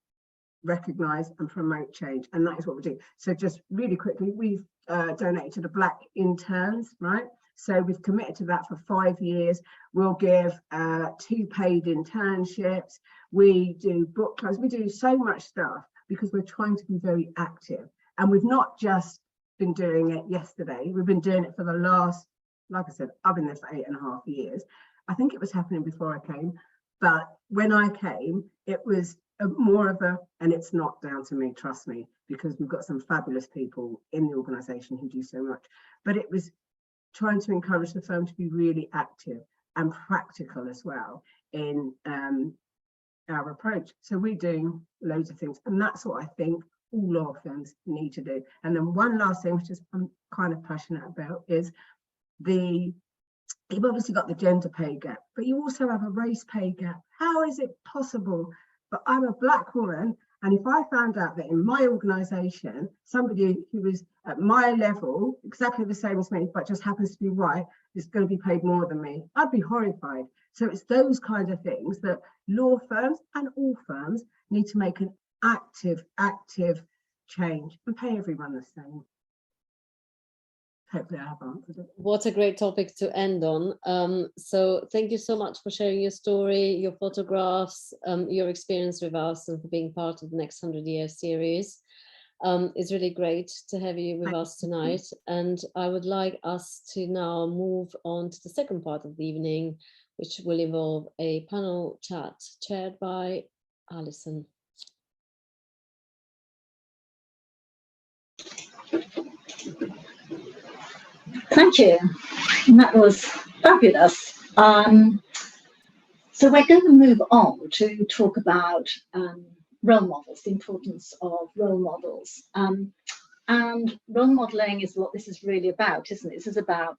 recognise and promote change, and that is what we do. So just really quickly, we've donated to the Black interns, right? So we've committed to that for 5 years. We'll give 2 paid internships. We do book clubs. We do so much stuff because we're trying to be very active, and we've not just been doing it yesterday. We've been doing it for the last, like I said, I've been there for 8.5 years. I think it was happening before I came, but when I came, it was more of a, and it's not down to me, trust me, because we've got some fabulous people in the organisation who do so much, but it was trying to encourage the firm to be really active and practical as well in our approach. So we're doing loads of things, and that's what I think all law firms need to do. And then one last thing, which is I'm kind of passionate about, is the you've obviously got the gender pay gap, but you also have a race pay gap. How is it possible? But I'm a black woman, and if I found out that in my organisation, somebody who was at my level, exactly the same as me, but just happens to be white, is going to be paid more than me, I'd be horrified. So it's those kind of things that law firms and all firms need to make an active change and pay everyone the same. Hopefully I have answered it. What a great topic to end on. So thank you so much for sharing your story, your photographs, your experience with us, and for being part of the Next 100 Years series. It's really great to have you with us tonight. And I would like us to now move on to the second part of the evening, which will involve a panel chat chaired by Alison. Thank you. That was fabulous. So we're going to move on to talk about role models, the importance of role models. And role modeling is what this is really about, isn't it? This is about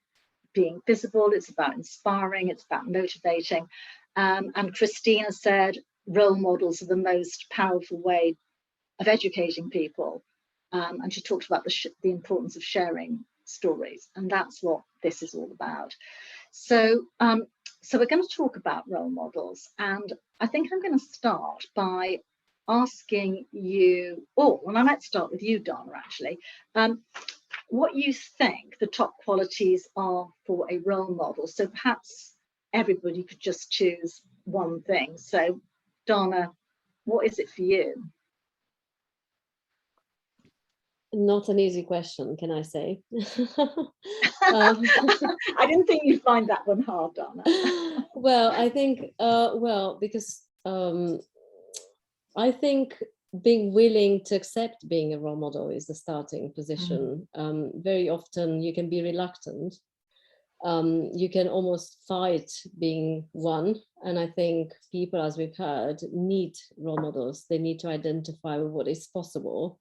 being visible, it's about inspiring, it's about motivating. And Christina said role models are the most powerful way of educating people. And she talked about the importance of sharing stories, and that's what this is all about. So we're going to talk about role models, and I think I'm going to start by asking you, and I might start with you, Donna, actually, what you think the top qualities are for a role model. So perhaps everybody could just choose one thing. So Donna, what is it for you? Not an easy question, can I say? I didn't think you'd find that one hard, Donna. Well, I think, because I think being willing to accept being a role model is the starting position. Very often you can be reluctant. You can almost fight being one. And I think people, as we've heard, need role models. They need to identify with what is possible,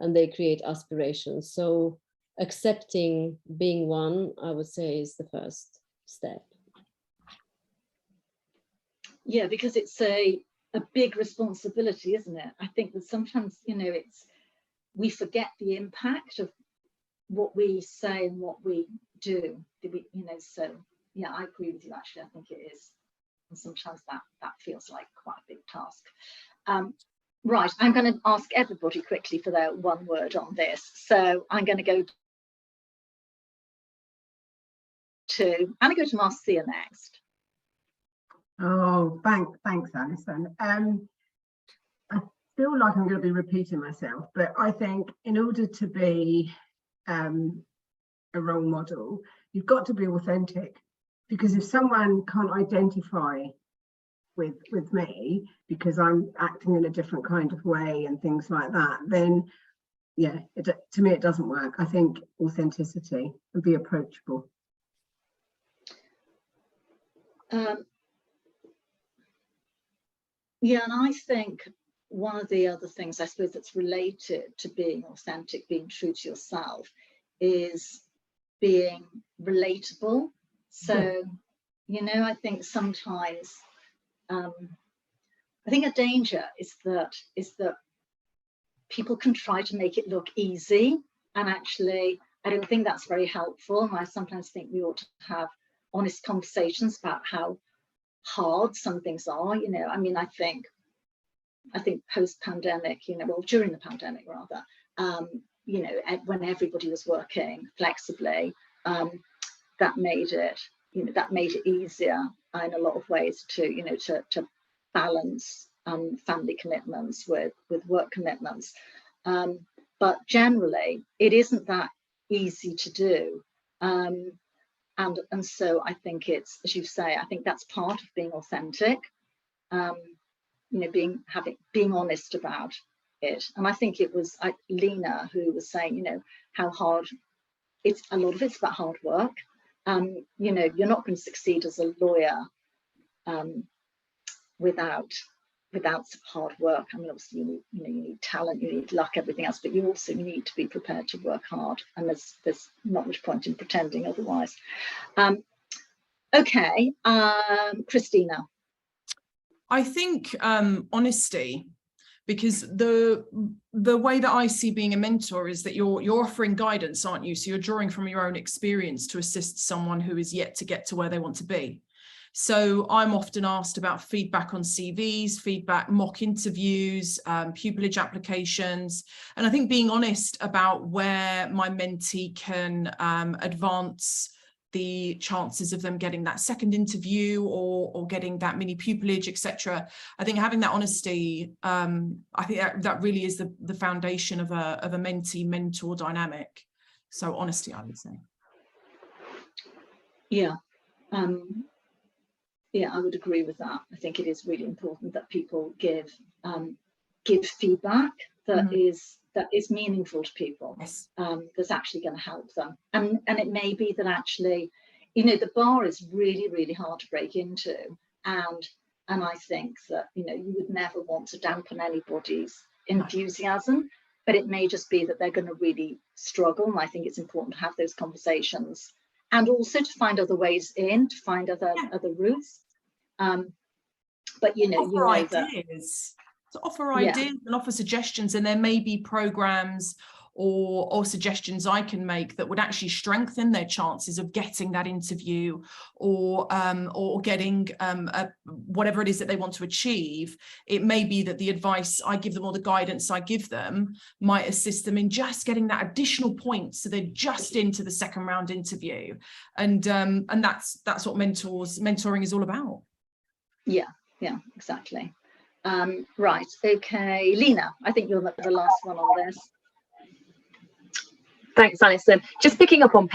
and they create aspirations. So accepting being one, I would say, is the first step. Yeah, because it's a big responsibility, isn't it? I think that sometimes, we forget the impact of what we say and what we do. So yeah, I agree with you, actually. I think it is. And sometimes that feels like quite a big task. Right, I'm going to ask everybody quickly for their one word on this. So I'm going to go to Marcia next. Oh, thanks, Alison. I feel like I'm going to be repeating myself, but I think in order to be a role model, you've got to be authentic, because if someone can't identify with me because I'm acting in a different kind of way and things like that, then yeah, to me it doesn't work. I think authenticity and be approachable. Yeah, and I think one of the other things, I suppose, that's related to being authentic, being true to yourself, is being relatable. So, I think sometimes, I think a danger is that people can try to make it look easy, and actually, I don't think that's very helpful. And I sometimes think we ought to have honest conversations about how hard some things are. I mean, I think post-pandemic, during the pandemic rather, when everybody was working flexibly, that made it easier in a lot of ways to balance family commitments with work commitments. But generally, it isn't that easy to do. And so I think it's, as you say, I think that's part of being authentic, being honest about it. And I think it was Leena who was saying, how hard a lot of it's about hard work. You're not going to succeed as a lawyer without some hard work. I mean, obviously you need talent, you need luck, everything else, but you also need to be prepared to work hard, and there's not much point in pretending otherwise. Okay, Christina. I think honesty, because the way that I see being a mentor is that you're offering guidance, aren't you? So you're drawing from your own experience to assist someone who is yet to get to where they want to be. So I'm often asked about feedback on CVs, feedback, mock interviews, pupillage applications. And I think being honest about where my mentee can advance the chances of them getting that second interview or getting that mini pupillage, etc. I think having that honesty, I think that really is the foundation of a mentee-mentor dynamic. So honesty, I would say. Yeah. Yeah, I would agree with that. I think it is really important that people give feedback that is meaningful to people. Yes. That's actually going to help them. And it may be that actually, you know, the bar is really, really hard to break into. And I think that, you know, you would never want to dampen anybody's enthusiasm, but it may just be that they're going to really struggle. And I think it's important to have those conversations. And also to find other ways in, to find other routes. But you know, to offer ideas and offer suggestions, and there may be programs or suggestions I can make that would actually strengthen their chances of getting that interview or getting whatever it is that they want to achieve. It may be that the advice I give them or the guidance I give them might assist them in just getting that additional point, so they're just into the second round interview. And that's what mentoring is all about. Yeah, exactly. Right, okay, Leena, I think you're the last one on this. Thanks, Alison. Just picking up on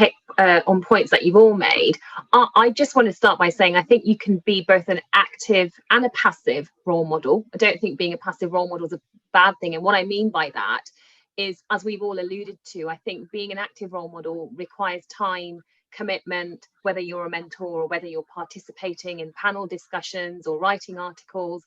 points that you've all made, I just want to start by saying I think you can be both an active and a passive role model. I don't think being a passive role model is a bad thing. And what I mean by that is, as we've all alluded to, I think being an active role model requires time, commitment, whether you're a mentor or whether you're participating in panel discussions or writing articles.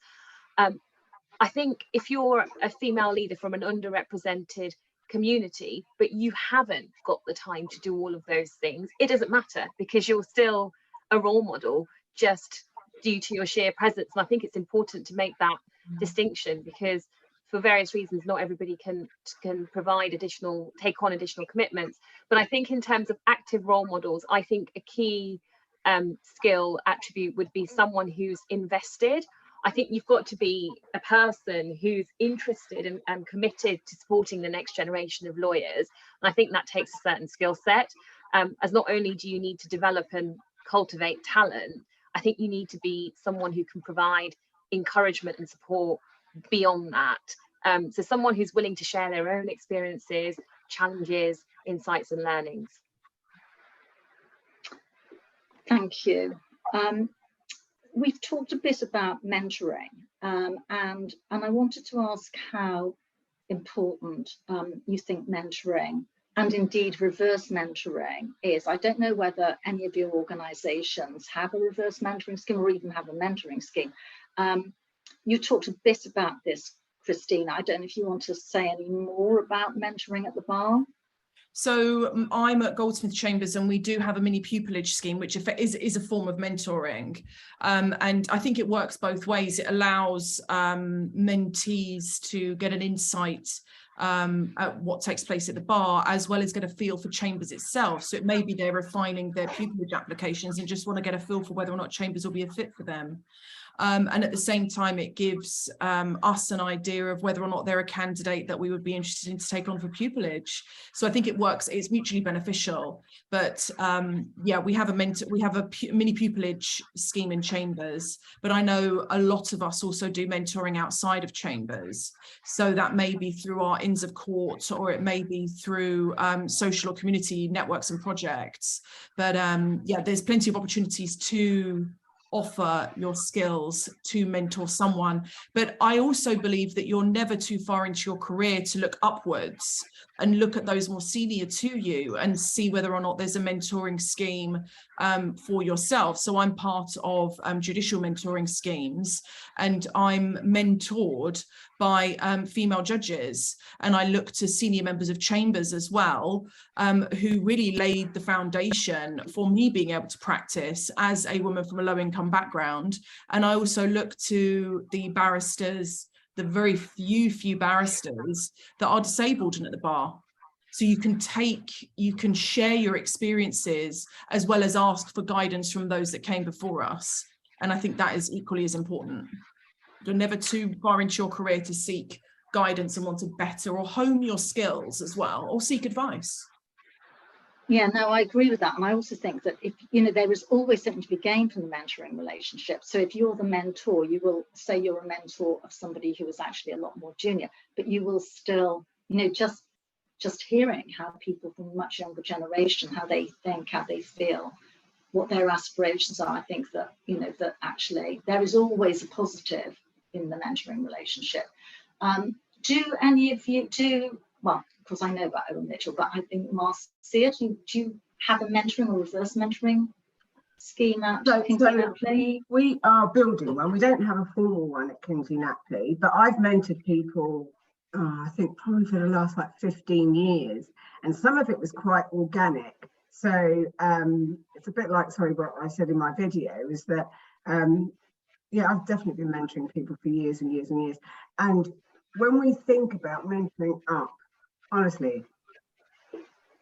I think if you're a female leader from an underrepresented community, but you haven't got the time to do all of those things, it doesn't matter, because you're still a role model just due to your sheer presence. And I think it's important to make that distinction, because for various reasons not everybody can take on additional commitments. But I think in terms of active role models, I think a key skill attribute would be someone who's invested. I think you've got to be a person who's interested and committed to supporting the next generation of lawyers. And I think that takes a certain skill set, as not only do you need to develop and cultivate talent, I think you need to be someone who can provide encouragement and support beyond that. So someone who's willing to share their own experiences, challenges, insights and learnings. Thank you. We've talked a bit about mentoring, and I wanted to ask how important you think mentoring and indeed reverse mentoring is. I don't know whether any of your organisations have a reverse mentoring scheme or even have a mentoring scheme. You talked a bit about this, Christina. I don't know if you want to say any more about mentoring at the bar. So I'm at Goldsmith Chambers, and we do have a mini pupillage scheme, which is a form of mentoring. And I think it works both ways. It allows mentees to get an insight at what takes place at the bar, as well as get a feel for Chambers itself. So it may be they're refining their pupillage applications and just want to get a feel for whether or not Chambers will be a fit for them. And at the same time, it gives us an idea of whether or not they're a candidate that we would be interested in to take on for pupillage. So I think it works, it's mutually beneficial. But yeah, we have a mini pupillage scheme in Chambers, but I know a lot of us also do mentoring outside of Chambers. So that may be through our Inns of Court, or it may be through social or community networks and projects. But yeah, there's plenty of opportunities to offer your skills to mentor someone. But I also believe that you're never too far into your career to look upwards. and look at those more senior to you and see whether or not there's a mentoring scheme for yourself. So I'm part of judicial mentoring schemes, and I'm mentored by female judges, and I look to senior members of chambers as well, who really laid the foundation for me being able to practice as a woman from a low income background. And I also look to the barristers, the very few barristers that are disabled and at the bar. So you can share your experiences as well as ask for guidance from those that came before us. And I think that is equally as important. You're never too far into your career to seek guidance and want to better or hone your skills as well, or seek advice. Yeah, no, I agree with that. And I also think that if, there is always something to be gained from the mentoring relationship. So if you're the mentor, you will say you're a mentor of somebody who is actually a lot more junior, but you will still, just hearing how people from a much younger generation, how they think, how they feel, what their aspirations are. I think that, that actually there is always a positive in the mentoring relationship. Do any of you well, of course I know about Irwin Mitchell, but I think Marcia, do you have a mentoring or reverse mentoring scheme at Kingsley Napley? We are building one. We don't have a formal one at Kingsley Napley, but I've mentored people, I think probably for the last 15 years, and some of it was quite organic. So it's a bit like, what I said in my video is that, I've definitely been mentoring people for years and years and years. And when we think about mentoring up, honestly,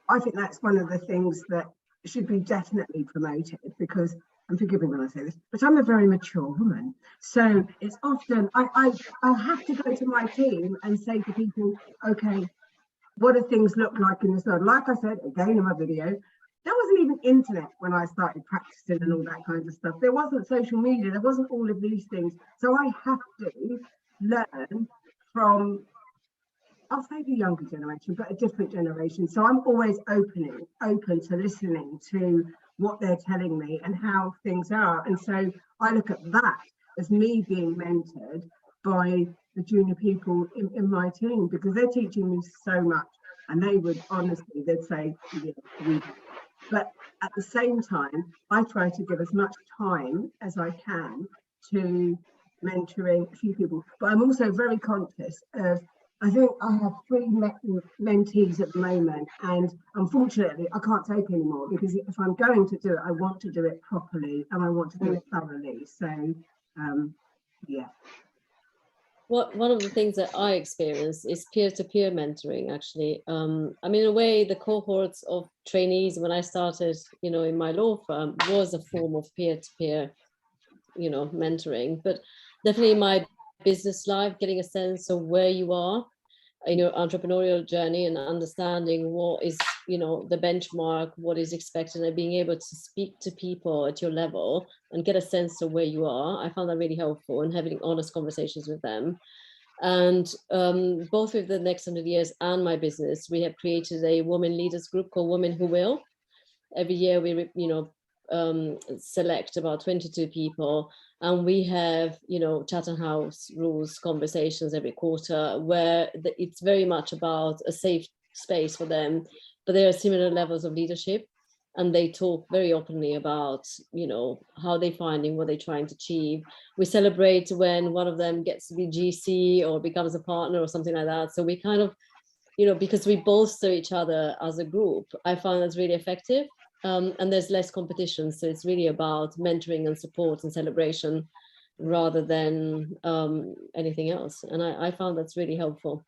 I think that's one of the things that should be definitely promoted, because, and forgive me when I say this, but I'm a very mature woman. So it's often, I have to go to my team and say to people, okay, what do things look like in this world? Like I said, again in my video, there wasn't even internet when I started practicing and all that kind of stuff. There wasn't social media, there wasn't all of these things. So I have to learn from, I'll say the younger generation, but a different generation. So I'm always open to listening to what they're telling me and how things are. And so I look at that as me being mentored by the junior people in my team, because they're teaching me so much. And they would honestly, they'd say, yeah, but at the same time, I try to give as much time as I can to mentoring a few people. But I'm also very conscious of, I think I have 3 mentees at the moment, and unfortunately I can't take any more, because if I'm going to do it, I want to do it properly and I want to do it thoroughly. So yeah. One of the things that I experience is peer-to-peer mentoring, actually. I mean, in a way, the cohorts of trainees when I started, in my law firm was a form of peer-to-peer, mentoring. But definitely in my business life, getting a sense of where you are in your entrepreneurial journey and understanding what is, the benchmark, what is expected, and being able to speak to people at your level and get a sense of where you are. I found that really helpful, and having honest conversations with them. And both with the Next 100 Years and my business, we have created a women leaders group called Women Who Will. Every year we, select about 22 people, and we have, Chatham House rules conversations every quarter, where it's very much about a safe space for them, but there are similar levels of leadership, and they talk very openly about, how they're finding, what they're trying to achieve. We celebrate when one of them gets to be GC or becomes a partner or something like that. So we kind of, because we bolster each other as a group, I find that's really effective. And there's less competition. So it's really about mentoring and support and celebration rather than anything else. And I found that's really helpful.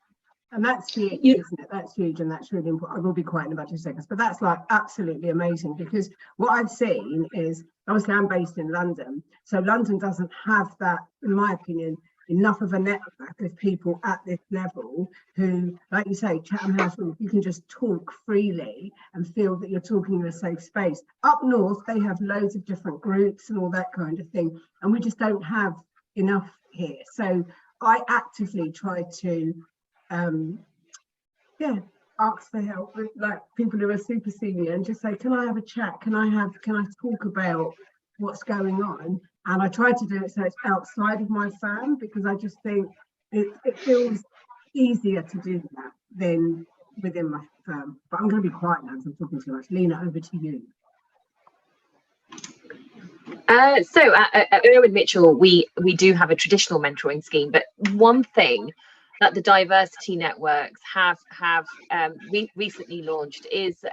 And that's huge, isn't it? That's huge, and that's really important. I will be quiet in about 2 seconds, but that's absolutely amazing, because what I've seen is, obviously I'm based in London, so London doesn't have that, in my opinion, enough of a network of people at this level who, like you say, Chatham House, you can just talk freely and feel that you're talking in a safe space. Up north, they have loads of different groups and all that kind of thing, and we just don't have enough here. So I actively try to ask for help with people who are super senior, and just say, can I have a chat? Can I talk about what's going on? And I try to do it so it's outside of my firm, because I just think it feels easier to do that than within my firm. But I'm going to be quiet now because I'm talking too much. Leena, over to you. So at Irwin Mitchell, we do have a traditional mentoring scheme, but one thing that the diversity networks have recently launched is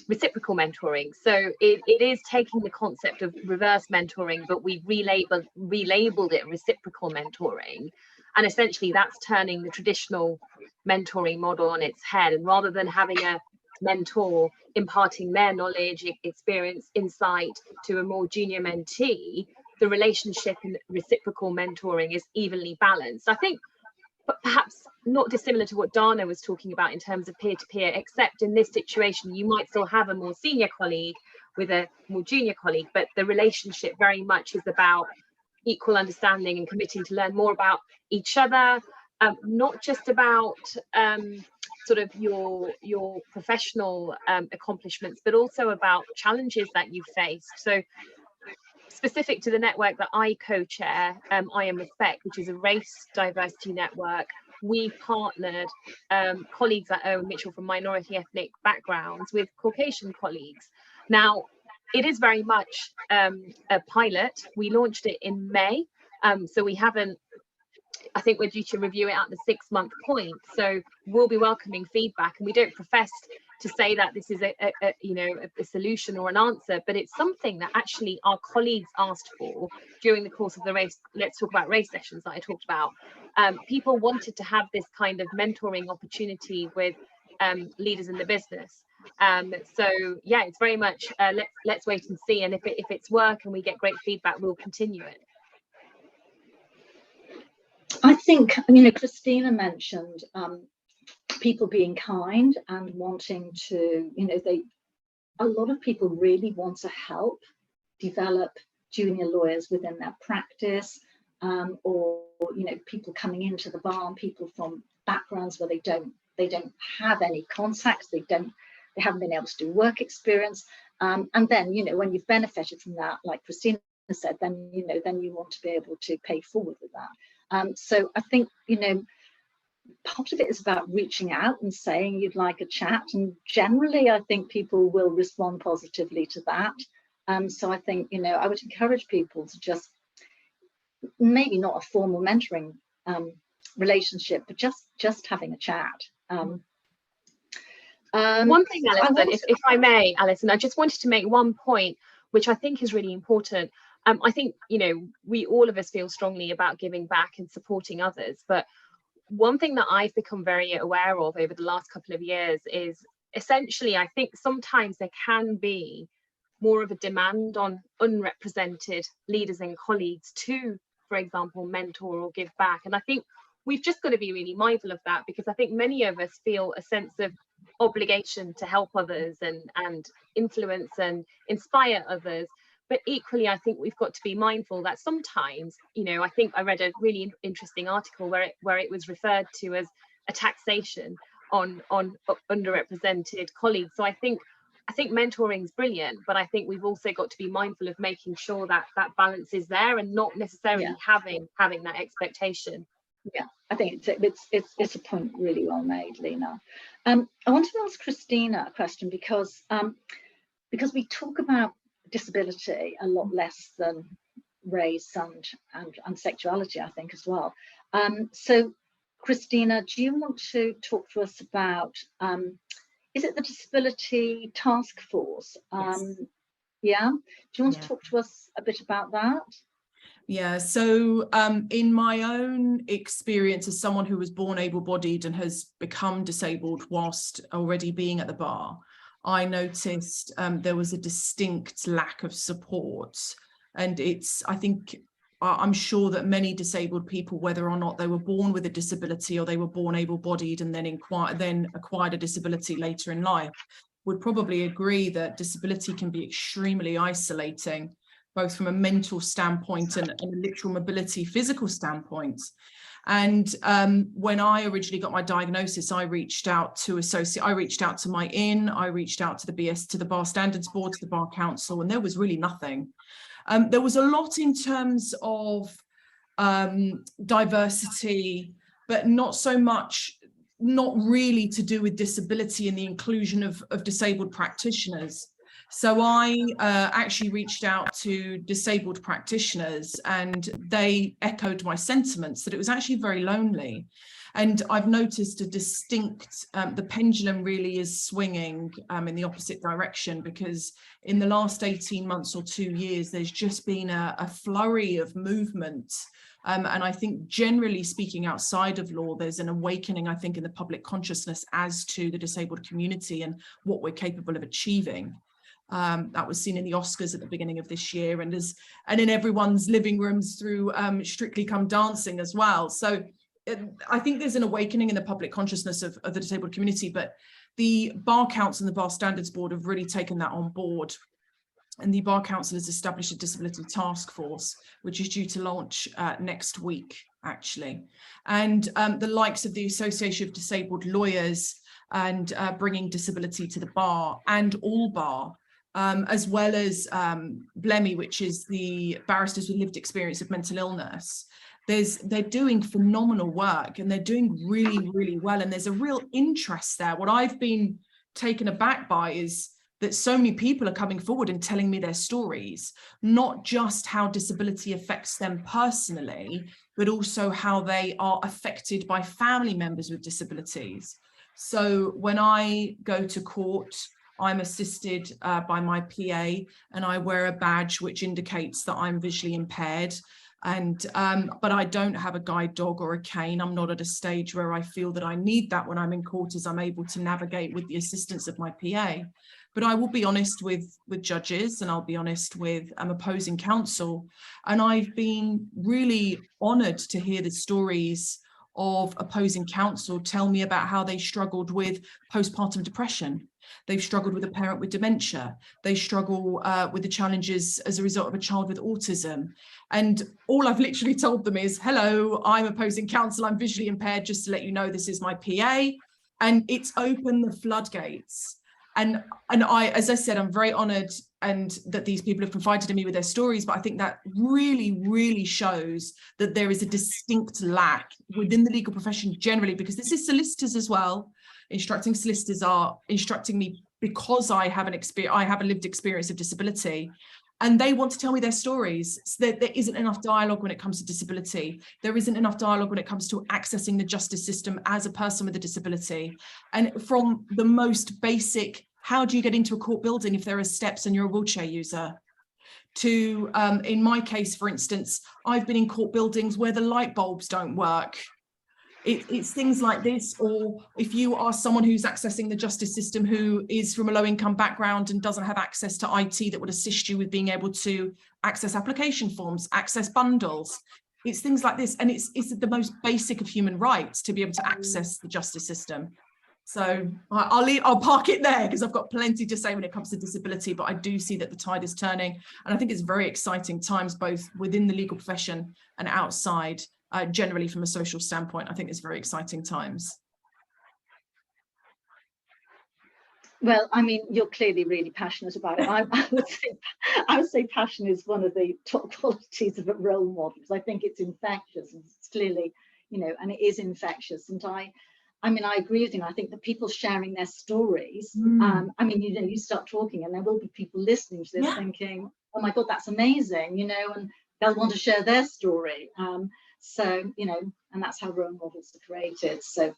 reciprocal mentoring. So it is taking the concept of reverse mentoring, but we've relabeled it reciprocal mentoring, and essentially that's turning the traditional mentoring model on its head. And rather than having a mentor imparting their knowledge, experience, insight to a more junior mentee, the relationship and reciprocal mentoring is evenly balanced. I think, but perhaps not dissimilar to what Dana was talking about in terms of peer-to-peer, except in this situation, you might still have a more senior colleague with a more junior colleague, but the relationship very much is about equal understanding and committing to learn more about each other, not just about sort of your professional accomplishments, but also about challenges that you faced. So specific to the network that I co-chair, I Am Respect, which is a race diversity network, we partnered colleagues at Irwin Mitchell from minority ethnic backgrounds with Caucasian colleagues. Now, it is very much a pilot. We launched it in May, so we haven't, I think we're due to review it at the 6-month point. So we'll be welcoming feedback, and we don't profess to say that this is a solution or an answer, but it's something that actually our colleagues asked for during the course of the race. Let's talk about race sessions that I talked about. People wanted to have this kind of mentoring opportunity with leaders in the business. So yeah, it's very much let's wait and see, and if it's work and we get great feedback, we'll continue it. I think, Christina mentioned people being kind and wanting to, a lot of people really want to help develop junior lawyers within their practice, or people coming into the bar, people from backgrounds where they don't have any contacts, they haven't been able to do work experience, and then when you've benefited from that, like Christina said, then you want to be able to pay forward with that. So I think part of it is about reaching out and saying you'd like a chat, and generally I think people will respond positively to that. So I think I would encourage people to just, maybe not a formal mentoring relationship, but just having a chat. One thing, Alison, if I may, Alison, I just wanted to make one point which I think is really important. I think we all of us feel strongly about giving back and supporting others, but one thing that I've become very aware of over the last couple of years is essentially, I think sometimes there can be more of a demand on unrepresented leaders and colleagues to, for example, mentor or give back. And I think we've just got to be really mindful of that, because I think many of us feel a sense of obligation to help others and influence and inspire others. But equally, I think we've got to be mindful that sometimes, I think I read a really interesting article where it was referred to as a taxation on underrepresented colleagues. So I think mentoring is brilliant, but I think we've also got to be mindful of making sure that that balance is there and not necessarily having that expectation. Yeah, I think it's a point really well made, Leena. I want to ask Christina a question because we talk about disability a lot less than race and sexuality, I think, as well. So Christina, do you want to talk to us about is it the Disability Task Force? Yes. Yeah, do you want to talk to us a bit about that? Yeah, so in my own experience as someone who was born able-bodied and has become disabled whilst already being at the bar, I noticed there was a distinct lack of support. And I'm sure that many disabled people, whether or not they were born with a disability or they were born able-bodied and then acquired a disability later in life, would probably agree that disability can be extremely isolating, both from a mental standpoint and a literal mobility physical standpoint. And when I originally got my diagnosis, I reached out to my IN, I reached out to the Bar Standards Board, to the Bar Council, and there was really nothing. There was a lot in terms of diversity, but not so much not really to do with disability and the inclusion of disabled practitioners. So I actually reached out to disabled practitioners, and they echoed my sentiments that it was actually very lonely. And I've noticed a distinct, the pendulum really is swinging in the opposite direction, because in the last 18 months or 2 years, there's just been a flurry of movement. And I think generally speaking, outside of law, there's an awakening, I think, in the public consciousness as to the disabled community and what we're capable of achieving. That was seen in the Oscars at the beginning of this year, and in everyone's living rooms through Strictly Come Dancing as well. So I think there's an awakening in the public consciousness of the disabled community, but the Bar Council and the Bar Standards Board have really taken that on board. And the Bar Council has established a disability task force, which is due to launch next week, actually. And the likes of the Association of Disabled Lawyers and Bringing Disability to the Bar and All Bar, as well as BLEMI, which is the Barristers with Lived Experience of Mental Illness. They're doing phenomenal work, and they're doing really, really well. And there's a real interest there. What I've been taken aback by is that so many people are coming forward and telling me their stories, not just how disability affects them personally, but also how they are affected by family members with disabilities. So when I go to court, I'm assisted by my PA, and I wear a badge which indicates that I'm visually impaired. And but I don't have a guide dog or a cane. I'm not at a stage where I feel that I need that when I'm in court, as I'm able to navigate with the assistance of my PA. But I will be honest with judges, and I'll be honest with opposing counsel. And I've been really honoured to hear the stories of opposing counsel tell me about how they struggled with postpartum depression. They've struggled with a parent with dementia. They struggle with the challenges as a result of a child with autism. And all I've literally told them is, hello, I'm opposing counsel, I'm visually impaired, just to let you know this is my PA. And it's opened the floodgates. And I, as I said, I'm very honoured and that these people have confided in me with their stories, but I think that really, really shows that there is a distinct lack within the legal profession generally, because this is solicitors as well. Instructing solicitors are instructing me because I have a lived experience of disability, and they want to tell me their stories. So there isn't enough dialogue when it comes to disability. There isn't enough dialogue when it comes to accessing the justice system as a person with a disability. And from the most basic, how do you get into a court building if there are steps and you're a wheelchair user, to, in my case, for instance, I've been in court buildings where the light bulbs don't work. It's things like this. Or if you are someone who's accessing the justice system who is from a low-income background and doesn't have access to IT that would assist you with being able to access application forms, access bundles, it's things like this. And it's the most basic of human rights to be able to access the justice system. So I'll park it there, because I've got plenty to say when it comes to disability, but I do see that the tide is turning. And I think it's very exciting times, both within the legal profession and outside. Generally from a social standpoint, I think it's very exciting times. Well, I mean, you're clearly really passionate about it. I would say passion is one of the top qualities of a role model, because I think it's infectious, and it's clearly, and it is infectious. And I mean, I agree with you. I think that people sharing their stories, I mean, you start talking and there will be people listening to this thinking, oh my God, that's amazing, and they'll want to share their story. So, and that's how role models are created. So,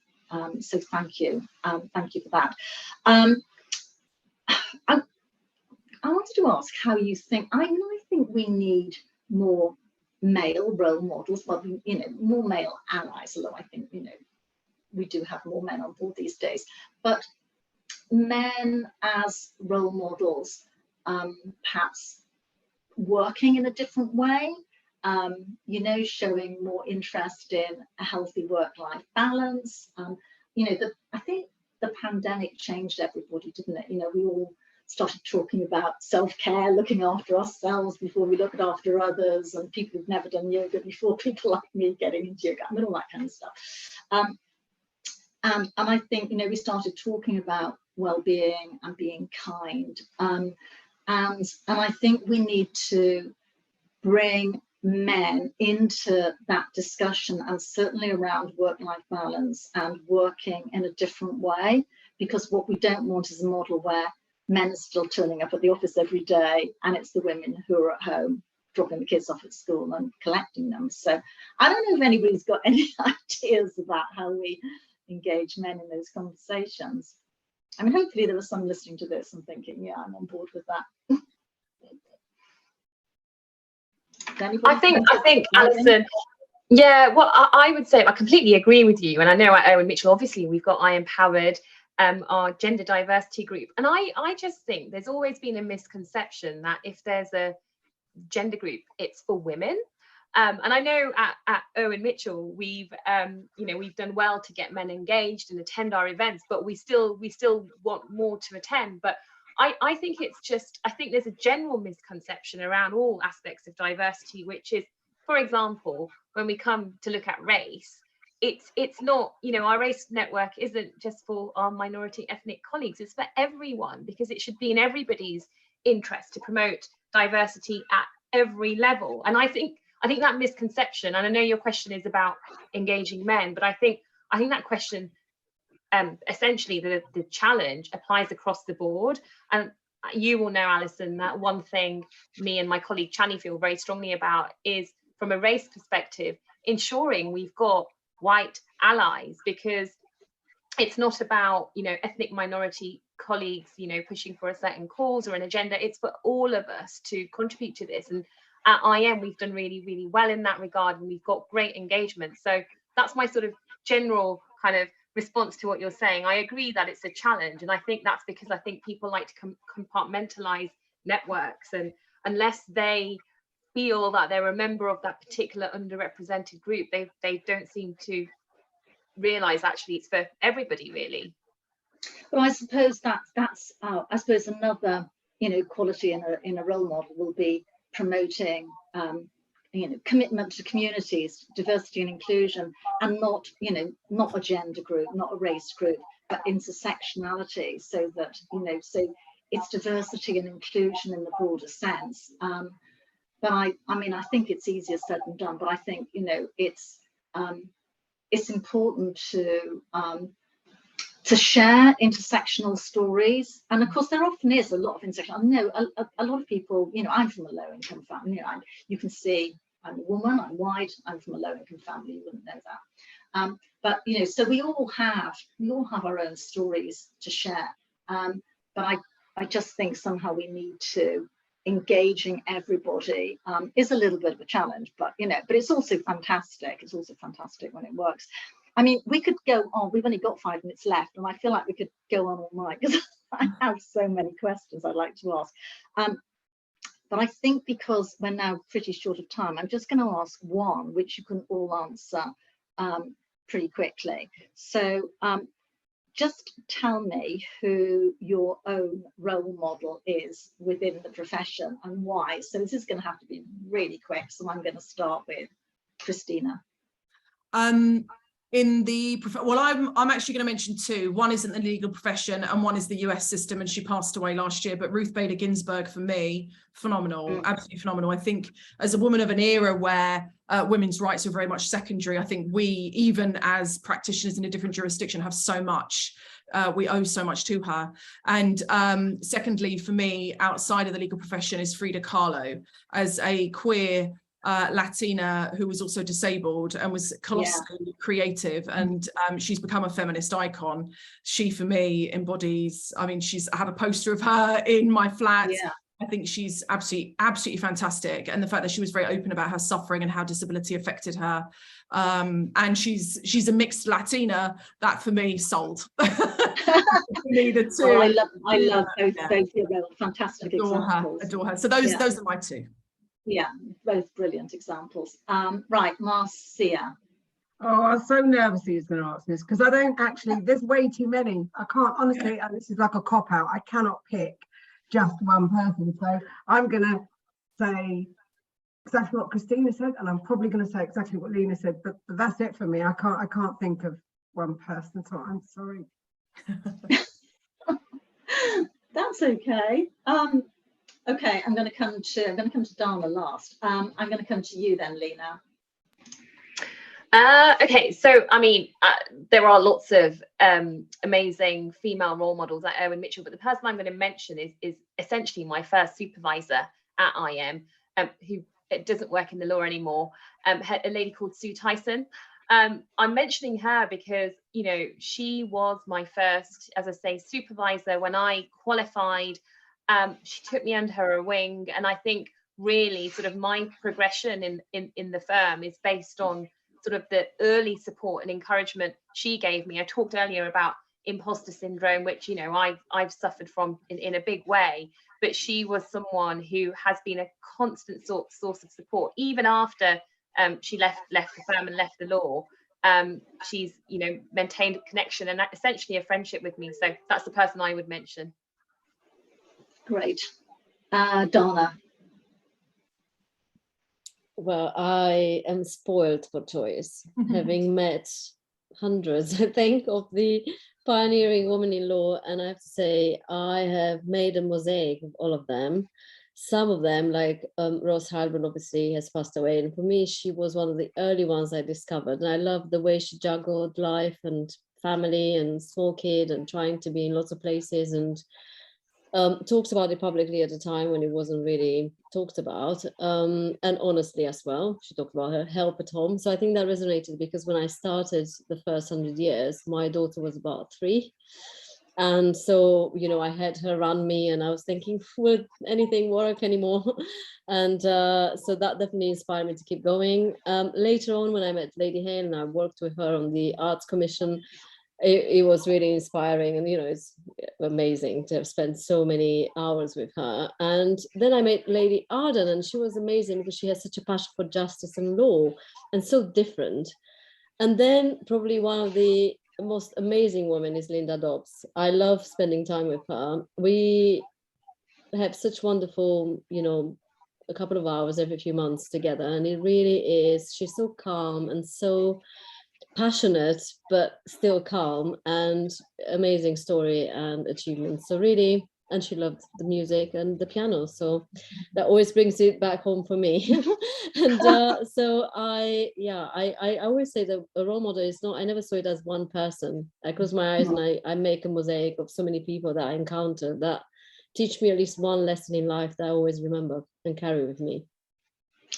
so thank you. Thank you for that. I wanted to ask how you think, I think we need more male role models, well, more male allies, although I think, we do have more men on board these days, but men as role models, perhaps working in a different way, showing more interest in a healthy work-life balance. I think the pandemic changed everybody, didn't it? We all started talking about self-care, looking after ourselves before we looked after others, and people who've never done yoga before, people like me getting into yoga, all that kind of stuff. And I think, we started talking about well-being and being kind. And I think we need to bring men into that discussion, and certainly around work-life balance and working in a different way, because what we don't want is a model where men are still turning up at the office every day and it's the women who are at home dropping the kids off at school and collecting them. So I don't know if anybody's got any ideas about how we engage men in those conversations. I mean, hopefully there was some listening to this and thinking, yeah, I'm on board with that. I think Alison, yeah, well, I would say I completely agree with you. And I know at Irwin Mitchell, obviously, we've got I Empowered, our gender diversity group. And I just think there's always been a misconception that if there's a gender group, it's for women. And I know at Irwin Mitchell, we've done well to get men engaged and attend our events, but we still want more to attend. But I think it's just, I think there's a general misconception around all aspects of diversity, which is, for example, when we come to look at race, it's not, our race network isn't just for our minority ethnic colleagues, it's for everyone, because it should be in everybody's interest to promote diversity at every level. And I think that misconception, and I know your question is about engaging men, but I think that question, essentially the challenge applies across the board. And you will know, Alison, that one thing me and my colleague Chani feel very strongly about is, from a race perspective, ensuring we've got white allies, because it's not about, ethnic minority colleagues, pushing for a certain cause or an agenda. It's for all of us to contribute to this. And at IM, we've done really, really well in that regard, and we've got great engagement. So that's my sort of general kind of response to what you're saying. I agree that it's a challenge, and I think that's because I think people like to compartmentalize networks, and unless they feel that they're a member of that particular underrepresented group, they don't seem to realize actually it's for everybody, really. Well, I suppose that's I suppose another quality in a role model will be promoting commitment to communities, diversity and inclusion, and not a gender group, not a race group, but intersectionality, so that so it's diversity and inclusion in the broader sense. But I mean, I think it's easier said than done, but I think it's important to share intersectional stories. And of course there often is a lot of intersectional. I know a lot of people, I'm from a low income family, you can see I'm a woman, I'm white, I'm from a low income family, you wouldn't know that. But so we all have our own stories to share. But I just think somehow we need to, engaging everybody is a little bit of a challenge, but but it's also fantastic. It's also fantastic when it works. I mean, we could go on, we've only got 5 minutes left, and I feel like we could go on all night because I have so many questions I'd like to ask. But I think because we're now pretty short of time, I'm just going to ask one, which you can all answer pretty quickly. So just tell me who your own role model is within the profession and why. So this is going to have to be really quick. So I'm going to start with Christina. Well, I'm actually going to mention two. One isn't the legal profession and one is the US system, and she passed away last year. But Ruth Bader Ginsburg, for me, phenomenal, absolutely phenomenal. I think as a woman of an era where women's rights are very much secondary, I think we, even as practitioners in a different jurisdiction, have so much. We owe so much to her. And secondly, for me, outside of the legal profession, is Frida Kahlo, as a queer Latina who was also disabled and was colossally creative, and she's become a feminist icon. She, for me, embodies, I mean, I have a poster of her in my flat. I think she's absolutely fantastic, and the fact that she was very open about her suffering and how disability affected her, and she's a mixed Latina, that for me sold. Me, the two. Oh, I love both fantastic examples. Adore her. So those are my two. Yeah, both brilliant examples. Right, Marcia. Oh, I was so nervous he was going to ask this because I don't actually, there's way too many. I can't, honestly, this is like a cop-out. I cannot pick just one person. So I'm going to say exactly what Christina said, and I'm probably going to say exactly what Leena said, but that's it for me. I can't think of one person, so I'm sorry. That's okay. Okay, I'm going to come to Dana last. I'm going to come to you then, Leena. Okay, so I mean, there are lots of amazing female role models like Irwin Mitchell, but the person I'm going to mention is essentially my first supervisor at IM, who doesn't work in the law anymore, a lady called Sue Tyson. I'm mentioning her because, you know, she was my first, as I say, supervisor when I qualified. She took me under her wing, and I think really sort of my progression in the firm is based on sort of the early support and encouragement she gave me. I talked earlier about imposter syndrome, which, you know, I've suffered from in a big way, but she was someone who has been a constant source of support even after she left the firm and left the law. She's, you know, maintained a connection and essentially a friendship with me. So that's the person I would mention. Great. Dana. Well, I am spoiled for choice, having met hundreds, I think, of the pioneering women in law, and I have to say I have made a mosaic of all of them. Some of them, like Rose Heilbrunn, obviously has passed away, and for me she was one of the early ones I discovered, and I love the way she juggled life and family and small kid and trying to be in lots of places, and talked about it publicly at a time when it wasn't really talked about, and honestly as well. She talked about her help at home. So I think that resonated because when I started the first 100 years, my daughter was about 3. And so, you know, I had her run me and I was thinking, would anything work anymore? And so that definitely inspired me to keep going. Later on, when I met Lady Hale and I worked with her on the Arts Commission, it was really inspiring, and you know, it's amazing to have spent so many hours with her. And then I met Lady Arden, and she was amazing because she has such a passion for justice and law, and so different. And then probably one of the most amazing women is Linda Dobbs. I love spending time with her. We have such wonderful, you know, a couple of hours every few months together, and it really is, she's so calm and so passionate but still calm, and amazing story and achievements. So really, and she loved the music and the piano, so that always brings it back home for me. And so I always say that a role model is not, I never saw it as one person. I close my eyes and I make a mosaic of so many people that I encounter that teach me at least one lesson in life that I always remember and carry with me.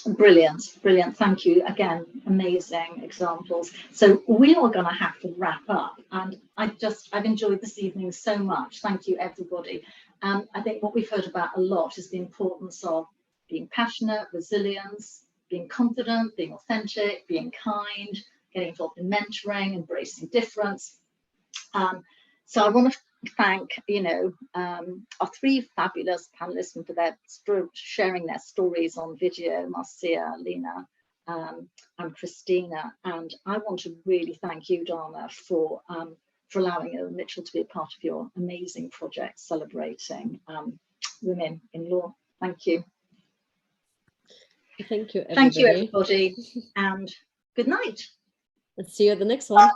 Brilliant, brilliant. Thank you. Again, amazing examples. So we are going to have to wrap up, and I've enjoyed this evening so much. Thank you, everybody. I think what we've heard about a lot is the importance of being passionate, resilience, being confident, being authentic, being kind, getting involved in mentoring, embracing difference. So I want to thank, you know, our 3 fabulous panelists for sharing their stories on video, Marcia, Leena, and Christina. And I want to really thank you, Dana, for allowing Irwin Mitchell to be a part of your amazing project celebrating women in law. Thank you. Thank you, everybody. Thank you, everybody, and good night. Let's see you at the next one.